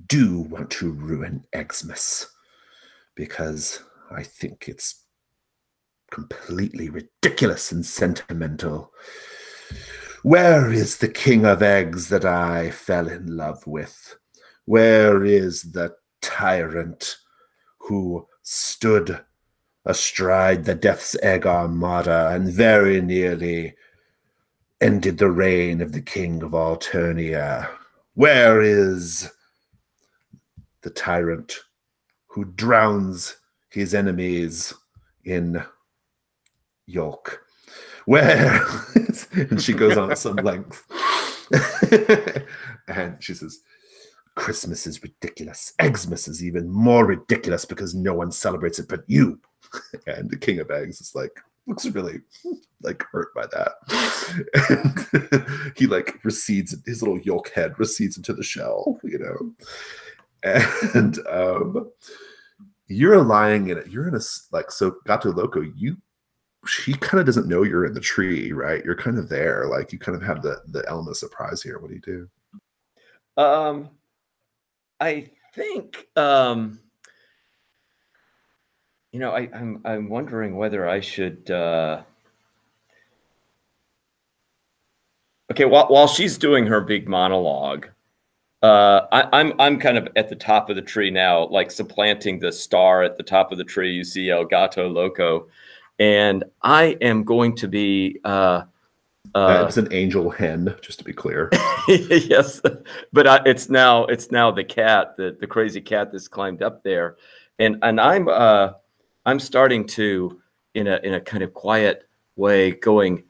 do want to ruin Xmas because I think it's completely ridiculous and sentimental. Where is the King of Eggs that I fell in love with? Where is the tyrant who stood astride the Death's Egg Armada and very nearly ended the reign of the King of Alternia? Where is the tyrant who drowns his enemies in yolk? Where?" And she goes on some length. And she says, "Christmas is ridiculous. Xmas is even more ridiculous because no one celebrates it but you." And the King of Eggs is like, looks really like hurt by that. And he like recedes, his little yolk head recedes into the shell, you know. And you're lying in it. You're in a, like, so Gato Loco, she kind of doesn't know you're in the tree, right? You're kind of there. Like, you kind of have the element of surprise here. What do you do?
I think you know, I'm wondering whether I should okay, while she's doing her big monologue, I'm kind of at the top of the tree now, like supplanting the star at the top of the tree. You see El Gato Loco, and I am going to be
it's an angel hen, just to be clear.
yes, but it's now the cat, the crazy cat that's climbed up there, and I'm starting to, in a kind of quiet way, going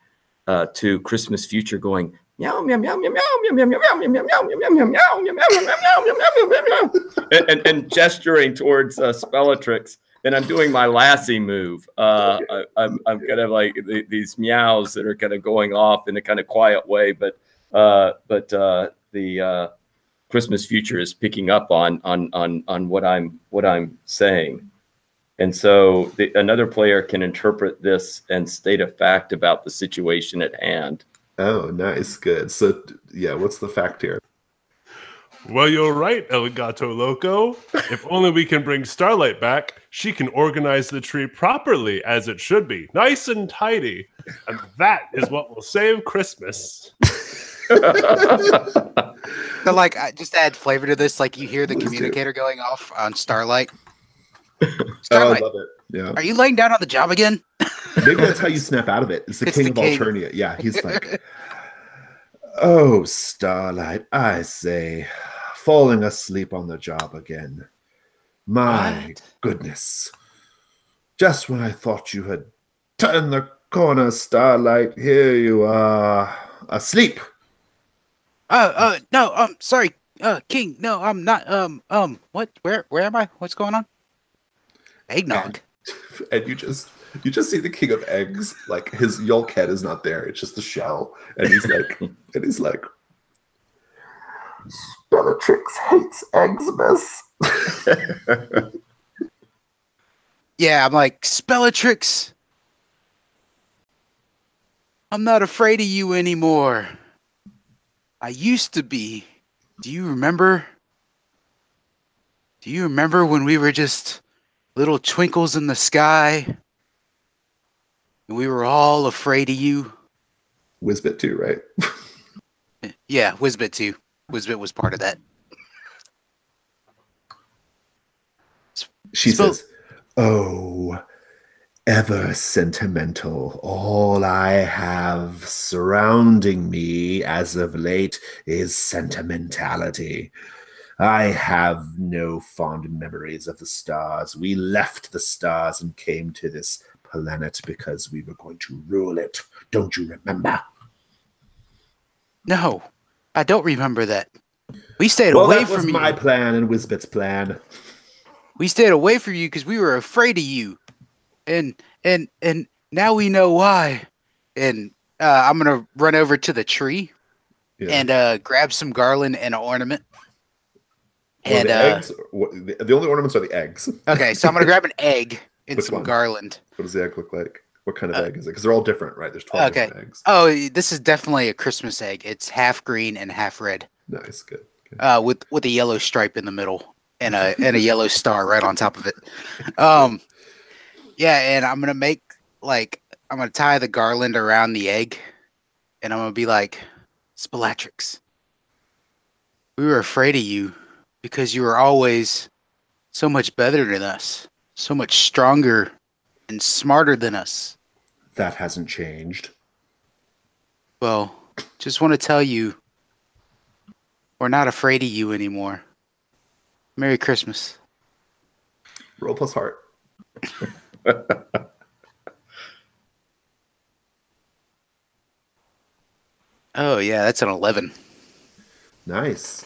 to Christmas Future, going meow meow meow meow meow meow meow meow meow meow meow meow meow meow meow meow meow, and gesturing towards Bellatrix. And I'm doing my Lassie move. I'm kind of like these meows that are kind of going off in a kind of quiet way, but the Christmas Future is picking up on what I'm saying, and so another player can interpret this and state a fact about the situation at hand.
Oh, nice, good. So yeah, what's the fact here?
"Well, you're right, El Gato Loco. If only we can bring Starlight back, she can organize the tree properly as it should be, nice and tidy. And that is what will save Christmas."
So, like, just to add flavor to this, like, you hear the communicator going off on Starlight. Starlight,
I love it. Yeah.
Are you laying down on the job again?
Maybe that's how you snap out of it. It's the King of
king.
Alternia. Yeah, he's like, "Oh, Starlight, I say, falling asleep on the job again. My goodness. Just when I thought you had turned the corner, Starlight, here you are, asleep."
No, sorry, King, no, I'm not, what, where am I? What's going on? Eggnog.
And you just see the King of Eggs, like his yolk head is not there, it's just the shell. And he's like, "Bellatrix hates Xmas."
Yeah, I'm like, Bellatrix, I'm not afraid of you anymore. I used to be. Do you remember? Do you remember when we were just little twinkles in the sky? And we were all afraid of you?
Whizbit too, right?
Yeah, Whizbit too. Whizbit was part of that.
She says, "Oh, ever sentimental. All I have surrounding me as of late is sentimentality. I have no fond memories of the stars. We left the stars and came to this planet because we were going to rule it. Don't you remember?"
No, I don't remember that. We stayed
Well,
away
that was
from
my
you.
plan and Wisbit's plan.
We stayed away from you because we were afraid of you. And now we know why. And I'm gonna run over to the tree
Yeah.
and grab some garland and an ornament.
Well,
And
the eggs. The only ornaments are the eggs.
okay, so I'm gonna grab an egg and
Which
some
one?
garland.
What does the egg look like? What kind of egg is it? Because they're all different, right? There's 12
Okay.
different eggs.
Oh, this is definitely a Christmas egg. It's half green and half red.
Nice, good.
With a yellow stripe in the middle and a yellow star right on top of it. Yeah, and I'm gonna tie the garland around the egg, and I'm gonna be like, Spalatrix, we were afraid of you because you were always so much better than us, so much stronger and smarter than us.
That hasn't changed.
Well, just want to tell you, we're not afraid of you anymore. Merry Christmas.
Roll plus heart.
Oh yeah, that's an 11.
Nice.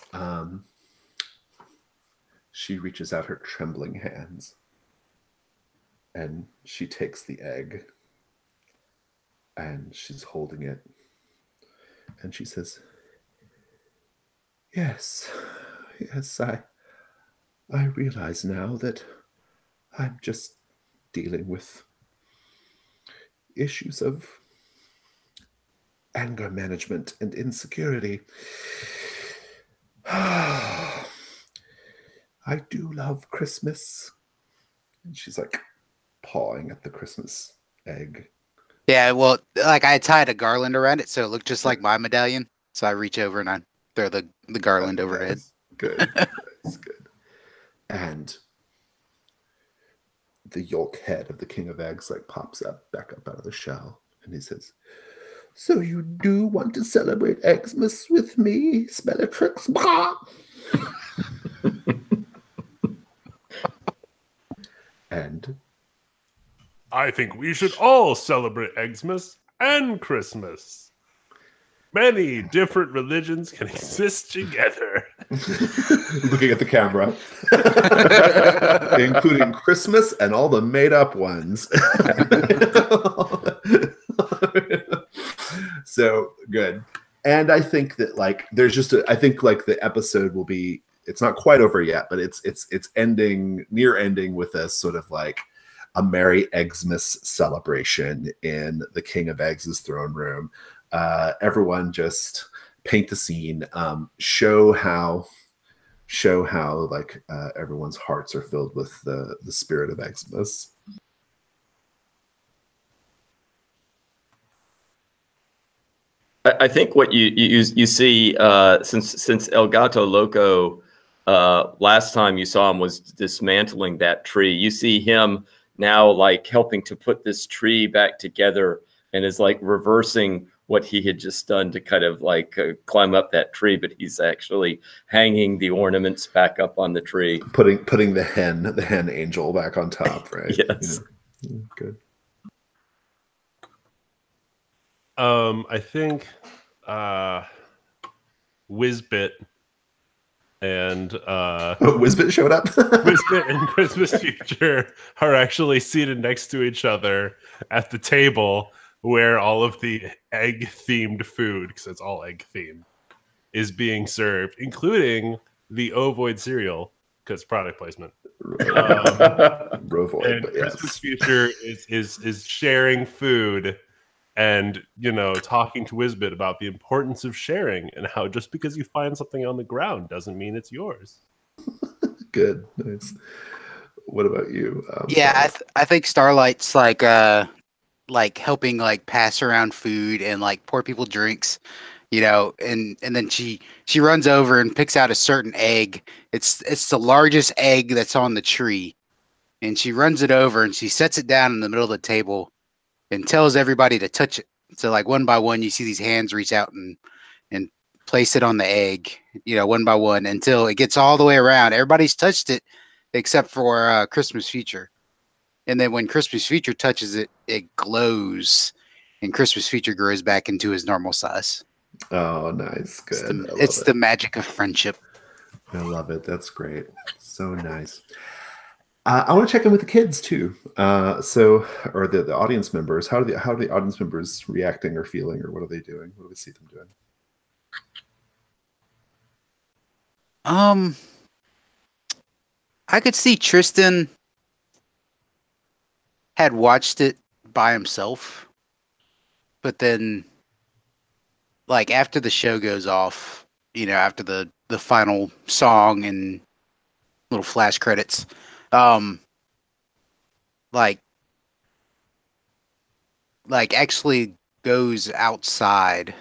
She reaches out her trembling hands and she takes the egg and she's holding it and she says, yes, I realize now that I'm just dealing with issues of anger management and insecurity. I do love Christmas. And she's like pawing at the Christmas egg.
Yeah, well, like I tied a garland around it, so it looked just like my medallion. So I reach over and I throw the garland overhead.
Good. That's good. And the yolk head of the king of eggs like pops up back up out of the shell, and he says, "So you do want to celebrate Xmas with me, Bellatrix?" And
I think we should all celebrate Xmas and Christmas. Many different religions can exist together.
looking at the camera, including Christmas and all the made-up ones. So good. And I think that like there's just I think like the episode will be, it's not quite over yet, but it's ending, near ending with a sort of like a Merry Xmas celebration in the King of Eggs' throne room. Everyone just paint the scene, show how like everyone's hearts are filled with the spirit of Xmas.
I think what you see since El Gato Loco last time you saw him was dismantling that tree. You see him now like helping to put this tree back together and is like reversing what he had just done to kind of like climb up that tree, but he's actually hanging the ornaments back up on the tree,
putting the hen angel back on top, right?
Yes.
Yeah. Good.
I think Whizbit and
Whizbit showed up.
Whizbit and Christmas Future are actually seated next to each other at the table where all of the egg-themed food, because it's all egg-themed, is being served, including the Ovoid cereal, because product placement.
Rovoid,
And
but yes.
Christmas Future is sharing food and, you know, talking to Whizbit about the importance of sharing and how just because you find something on the ground doesn't mean it's yours.
Good. Nice. What about you?
Yeah, I think Starlight's like helping like pass around food and like pour people drinks, you know, and then she runs over and picks out a certain egg. It's the largest egg that's on the tree, and she runs it over and she sets it down in the middle of the table and tells everybody to touch it. So like one by one, you see these hands reach out and place it on the egg, one by one until it gets all the way around. Everybody's touched it except for Christmas Future. And then when Christmas Future touches it, it glows and Christmas Future grows back into his normal size.
Oh, nice. Good.
It's the magic of friendship.
I love it. That's great. So nice. I want to check in with the kids too. Or the audience members. How are the audience members reacting or feeling, or what are they doing? What do we see them doing?
I could see Tristan had watched it by himself, but then, like after the show goes off, after the final song and little flash credits, like actually goes outside,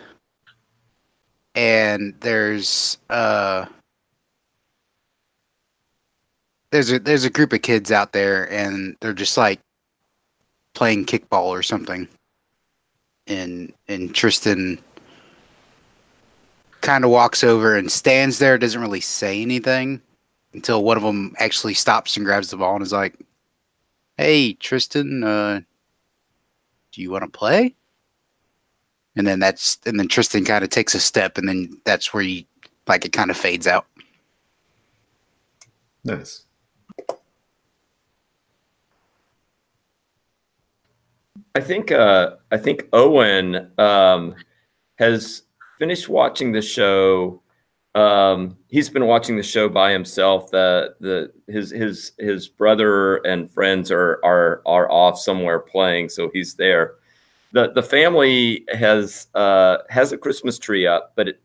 and there's a group of kids out there, and they're just like playing kickball or something, and Tristan kind of walks over and stands there, doesn't really say anything until one of them actually stops and grabs the ball and is like, "Hey, Tristan, do you want to play?" And then Tristan kind of takes a step, and then that's where it kind of fades out.
Nice.
I think Owen has finished watching the show. He's been watching the show by himself. His brother and friends are off somewhere playing, so he's there. The family has a Christmas tree up, but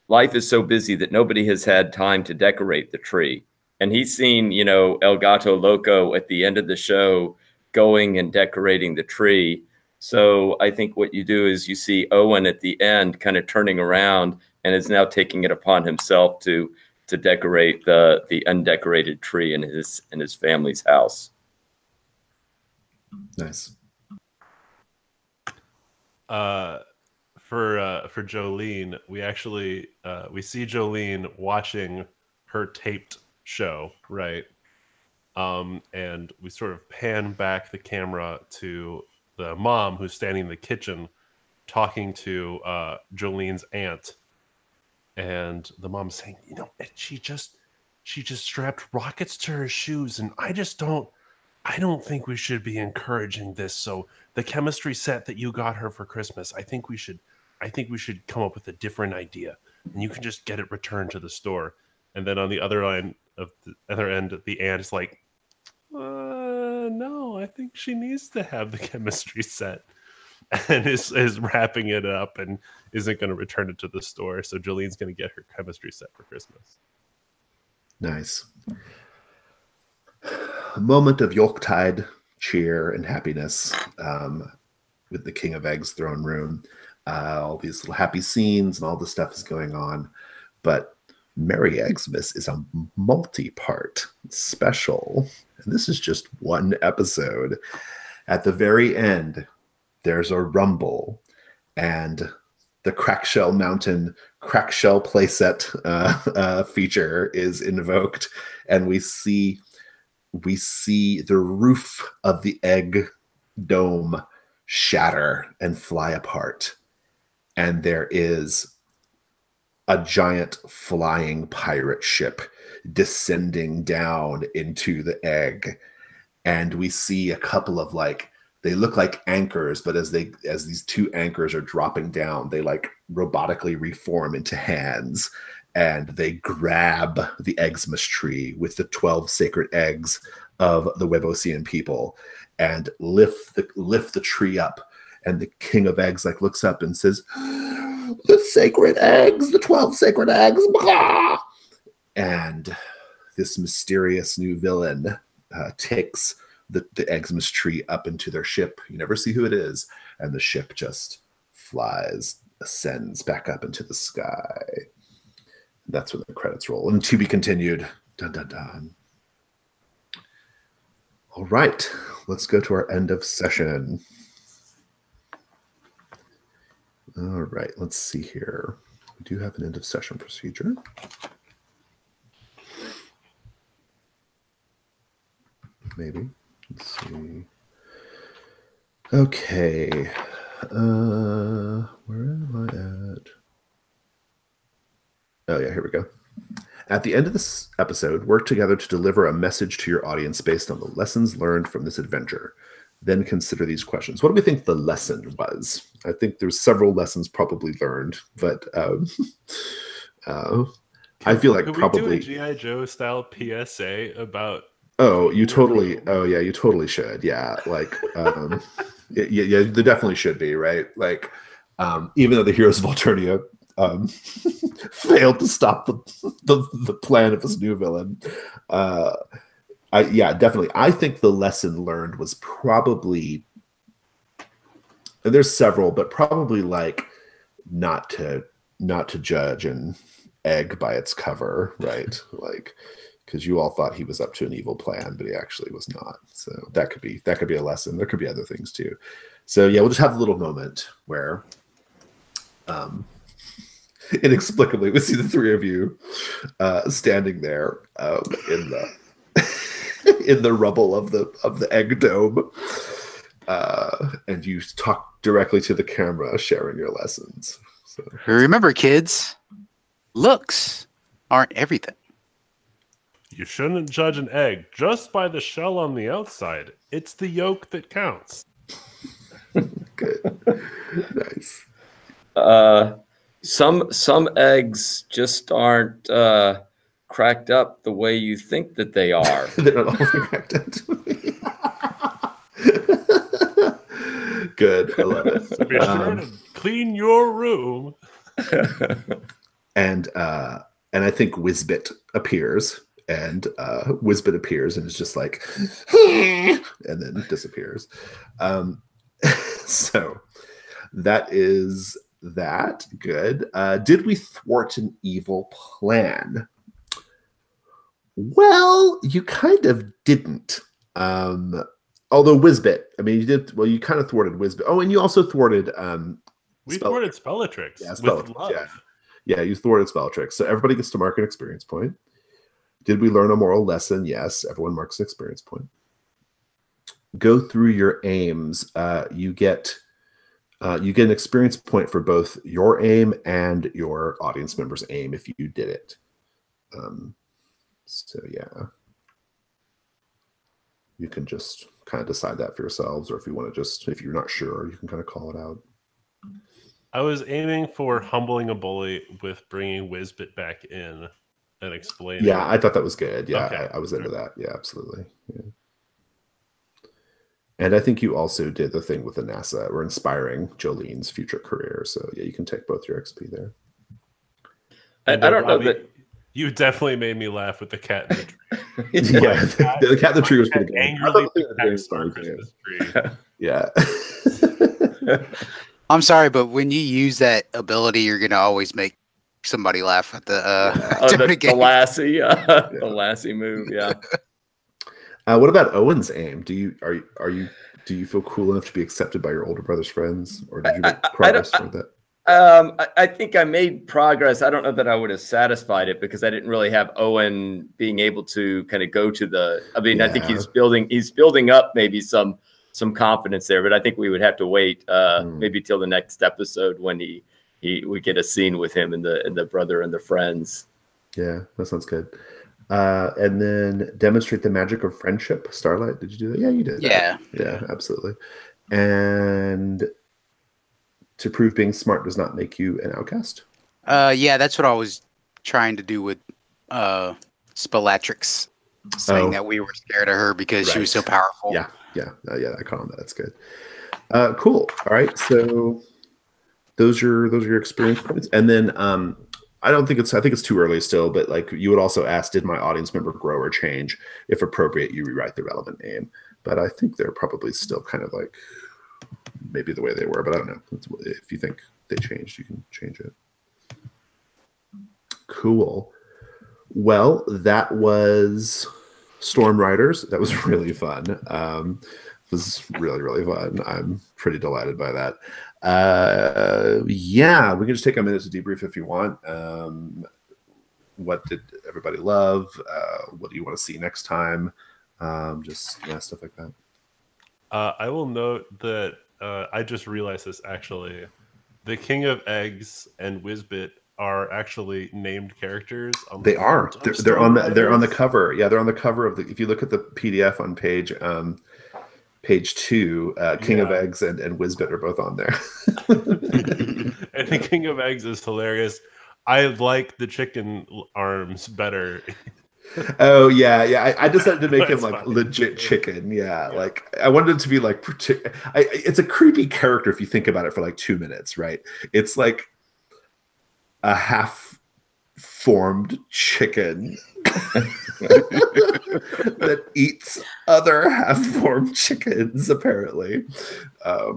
life is so busy that nobody has had time to decorate the tree. And he's seen, El Gato Loco at the end of the show going and decorating the tree. So I think what you do is you see Owen at the end kind of turning around and is now taking it upon himself to decorate the undecorated tree in his family's house.
Nice.
For Jolene, we actually we see Jolene watching her taped show, right? And we sort of pan back the camera to the mom who's standing in the kitchen talking to Jolene's aunt, and the mom's saying, she just strapped rockets to her shoes, and I don't think we should be encouraging this. So the chemistry set that you got her for Christmas, I think we should come up with a different idea, and you can just get it returned to the store. And then on the other end, the aunt is like, no, I think she needs to have the chemistry set, and is wrapping it up and isn't going to return it to the store. So Jolene's going to get her chemistry set for Christmas.
Nice. A moment of Yuletide cheer and happiness with the King of Eggs throne room. All these little happy scenes and all this stuff is going on. But Merry Xmas is a multi-part special. And this is just one episode. At the very end, there's a rumble, and the Crackshell Mountain Crackshell playset feature is invoked, and we see the roof of the egg dome shatter and fly apart, and there is a giant flying pirate ship descending down into the egg, and we see a couple of they look like anchors, but as these two anchors are dropping down, they robotically reform into hands, and they grab the Xmas tree with the 12 sacred eggs of the Wevosian people and lift the tree up. And the King of Eggs looks up and says, "The sacred eggs, the 12 sacred eggs." Blah! And this mysterious new villain takes the Xmas tree up into their ship. You never see who it is. And the ship just ascends back up into the sky. That's when the credits roll. And to be continued. Dun, dun, dun. All right, let's go to our end of session. All right, let's see here. We do have an end of session procedure. Maybe. Let's see. Okay. Where am I at? Oh, yeah, here we go. At the end of this episode, work together to deliver a message to your audience based on the lessons learned from this adventure. Then consider these questions. What do we think the lesson was? I think there's several lessons probably learned, but I feel like probably...
we do a G.I. Joe style PSA about...
Oh, you totally... Oh, yeah, you totally should. Yeah, like... yeah, there definitely should be, right? Like, even though the heroes of Alternia failed to stop the plan of this new villain. Yeah, definitely. I think the lesson learned was probably, and there's several, but probably like not to judge an egg by its cover, right? Like, because you all thought he was up to an evil plan, but he actually was not. So that could be a lesson. There could be other things too. So yeah, we'll just have a little moment where inexplicably we see the three of you standing there in the in the rubble of the egg dome, and you talk directly to the camera, sharing your lessons. So
remember, kids, looks aren't everything.
You shouldn't judge an egg just by the shell on the outside. It's the yolk that counts.
Good. Nice.
Some eggs just aren't cracked up the way you think that they are.
They're not all cracked up. Good. I love it.
So be sure to clean your room.
And I think Whizbit appears. And Whizbit appears and is just like, and then disappears. So that is that. Good. Did we thwart an evil plan? Well, you kind of didn't. Although Whizbit, I mean, you did. Well, you kind of thwarted Whizbit. Oh, and you also thwarted.
We thwarted Spellatrix.
Yeah, Spellatrix. Yeah, you thwarted Spellatrix. So everybody gets to mark an experience point. Did we learn a moral lesson? Yes, everyone marks an experience point. Go through your aims. You get an experience point for both your aim and your audience member's aim if you did it. So yeah, you can just kind of decide that for yourselves, or if you want to if you're not sure, you can kind of call it out.
I was aiming for humbling a bully with bringing Whizbit back in and explaining.
Yeah, I thought that was good. Yeah,
okay.
I was into that. Yeah, absolutely. Yeah. And I think you also did the thing with the NASA. We're inspiring Jolene's future career. So yeah, you can take both your XP there.
I don't know that...
You definitely made me laugh with the cat in the tree.
Yeah, the cat in the tree was pretty good.
Angrily Christmas tree.
Yeah.
I'm sorry, but when you use that ability, you're going to always make somebody laugh at the
the Lassie, the Lassie move. Yeah.
What about Owen's aim? Do you feel cool enough to be accepted by your older brother's friends, or did you make progress toward that?
I think I made progress. I don't know that I would have satisfied it because I didn't really have Owen being able to kind of go to the. I mean, yeah. I think he's building up maybe some confidence there, but I think we would have to wait maybe till the next episode when we get a scene with him and the brother and the friends.
Yeah, that sounds good. And then demonstrate the magic of friendship. Starlight, did you do that? Yeah, you did.
Yeah.
Yeah, absolutely. And to prove being smart does not make you an outcast.
Yeah, that's what I was trying to do with Spellatrix, saying that we were scared of her because she was so powerful.
Yeah, I call him that. That's good. Cool. All right, so those are your experience points, and then I think it's too early still, but like you would also ask, did my audience member grow or change? If appropriate, you rewrite the relevant aim. But I think they're probably still kind of like maybe the way they were, but I don't know. If you think they changed, you can change it. Cool. Well, that was Storm Riders. That was really fun. It was really, really fun. I'm pretty delighted by that. Yeah, we can just take a minute to debrief if you want. What did everybody love? What do you want to see next time? Just stuff like that.
I will note that I just realized this actually. The King of Eggs and Whizbit are actually named characters.
They are. They're on the cover. Yeah, they're on the cover of the. If you look at the PDF on page 2, King of Eggs and Whizbit are both on there.
And the King of Eggs is hilarious. I like the chicken arms better.
Oh yeah. I decided to make him like legit chicken. Yeah, like I wanted it to be like it's a creepy character if you think about it for like 2 minutes, right? It's like a half-formed chicken that eats other half-formed chickens, apparently,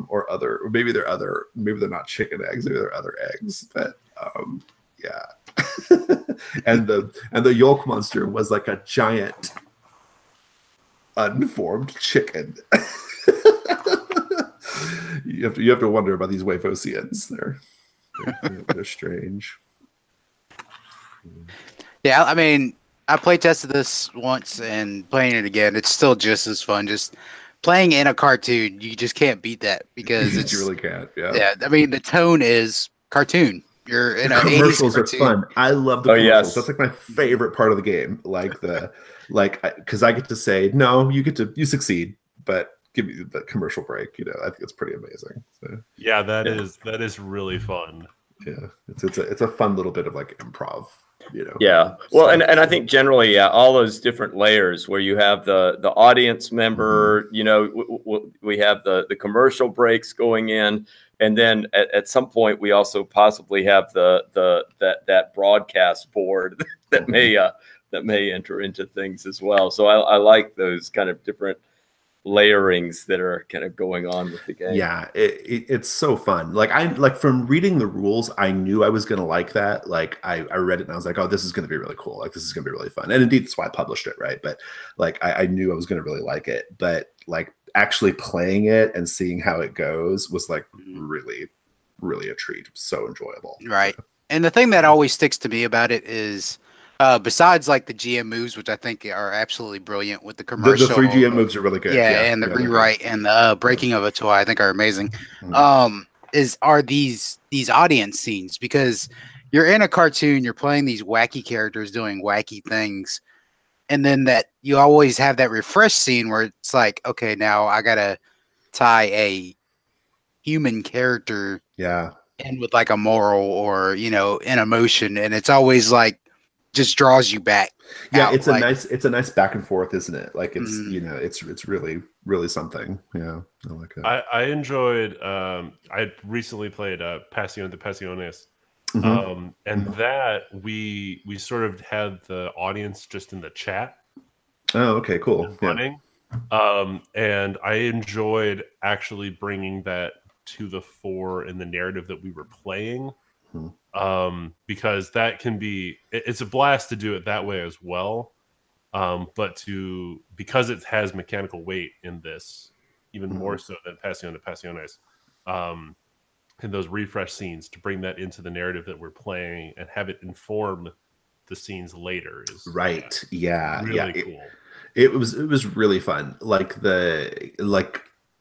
or maybe they're not chicken eggs, maybe they're other eggs, but yeah. and the yolk monster was like a giant unformed chicken. you have to wonder about these Wavosians. They're strange.
Yeah, I mean, I play tested this once and playing it again, it's still just as fun. Just playing in a cartoon, you just can't beat that because
you really can't.
Yeah, I mean, the tone is cartoon. You're in
the commercials are fun. I love the commercials.
Yes.
That's like my favorite part of the game. Because I get to say, no, you succeed, but give me the commercial break. I think it's pretty amazing. So,
yeah, that is really fun.
Yeah, it's a fun little bit of like improv.
Yeah. Well, and I think generally, all those different layers where you have the audience member, we have the commercial breaks going in. And then at some point, we also possibly have that broadcast board that may enter into things as well. So I like those kind of different layerings that are kind of going on with the game.
Yeah, it's so fun. Like from reading the rules, I knew I was gonna like that. Like I read it and I was like, oh, this is gonna be really cool. Like this is gonna be really fun. And indeed, that's why I published it, right? But like I knew I was gonna really like it. But like actually playing it and seeing how it goes was like really, really a treat. So enjoyable.
Right. And the thing that always sticks to me about it is besides like the GM moves, which I think are absolutely brilliant with the commercial.
The 3 GM moves are really good.
Yeah, and the rewrite and the breaking of a toy, I think are amazing. Are these audience scenes, because you're in a cartoon, you're playing these wacky characters doing wacky things, and then that you always have that refresh scene where it's like, okay, now I gotta tie a human character in with like a moral or an emotion, and it's always like just draws you back.
Yeah, it's a nice back and forth, isn't it? Like it's it's really, really something. Yeah, I like it.
I enjoyed. I recently played Pasión de Pasiones, and that we sort of had the audience just in the chat.
Oh, okay, cool.
Running, and I enjoyed actually bringing that to the fore in the narrative that we were playing. Because that can be, it's a blast to do it that way as well. But because it has mechanical weight in this, even more so than Pasión de Pasiones, in those refresh scenes, to bring that into the narrative that we're playing and have it inform the scenes later is
really
cool.
It was really fun. Like kind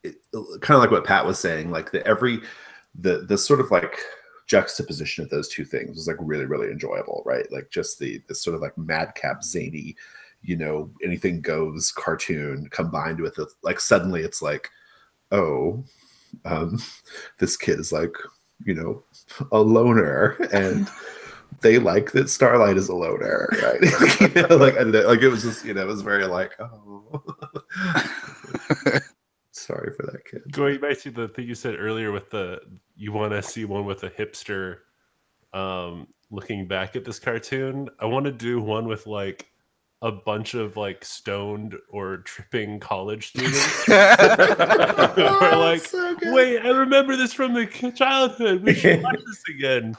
of like what Pat was saying, like the sort of like juxtaposition of those two things was like really, really enjoyable, right? Like just the sort of like madcap zany, anything goes cartoon combined with it. Like suddenly it's like, oh, this kid is like, a loner, and they like that Starlight is a loner, right? Like it was just, it was very like, oh. Sorry for that kid.
Going back to the thing you said earlier with you want to see one with a hipster looking back at this cartoon. I want to do one with like a bunch of like stoned or tripping college students. Or like, so wait, I remember this from the childhood. We should watch this again.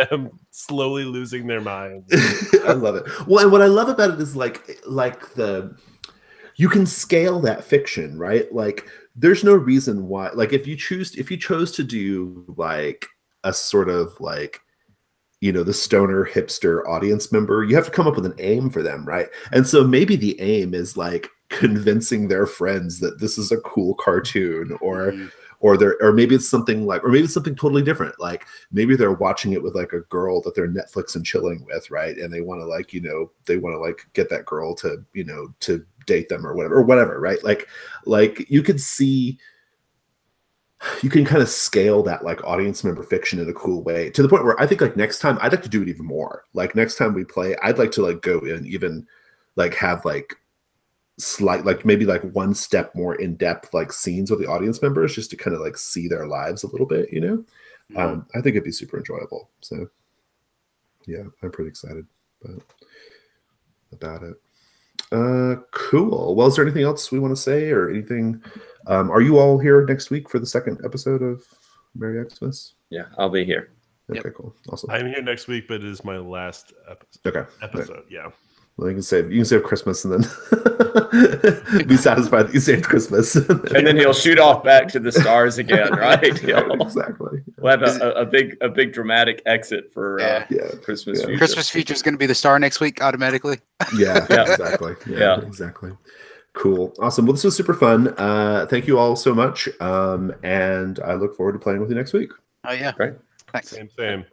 them slowly losing their minds.
I love it. Well, and what I love about it is like you can scale that fiction, right? Like there's no reason why, like if you chose to do like a sort of like, you know, the stoner hipster audience member, you have to come up with an aim for them, right? And so maybe the aim is like convincing their friends that this is a cool cartoon, or maybe it's something like, or maybe it's something totally different. Like maybe they're watching it with like a girl that they're Netflix and chilling with, right? And they want to like, you know, they want to like get that girl to, you know, to date them or whatever, right? Like you could see, you can kind of scale that like audience member fiction in a cool way, to the point where I think like next time I'd like to do it even more. Like next time we play, I'd like to like go in even like have like slight, like maybe like one step more in depth, like scenes with the audience members, just to kind of like see their lives a little bit, you know? I think it'd be super enjoyable. So yeah, I'm pretty excited about it. Cool. Well, is there anything else we want to say or anything? Are you all here next week for the second episode of Merry Xmas?
Yeah, I'll be here.
Okay, cool. Awesome.
I'm here next week, but it is my last episode. Yeah.
Well, you can save Christmas and then be satisfied that you saved Christmas.
And then he'll shoot off back to the stars again, right?
Exactly.
We'll have a big dramatic exit for Christmas Future.
Christmas Future is going to be the star next week automatically.
Yeah, exactly. Yeah, exactly. Cool. Awesome. Well, this was super fun. Thank you all so much. And I look forward to playing with you next week.
Oh, yeah.
Great.
Thanks.
Same.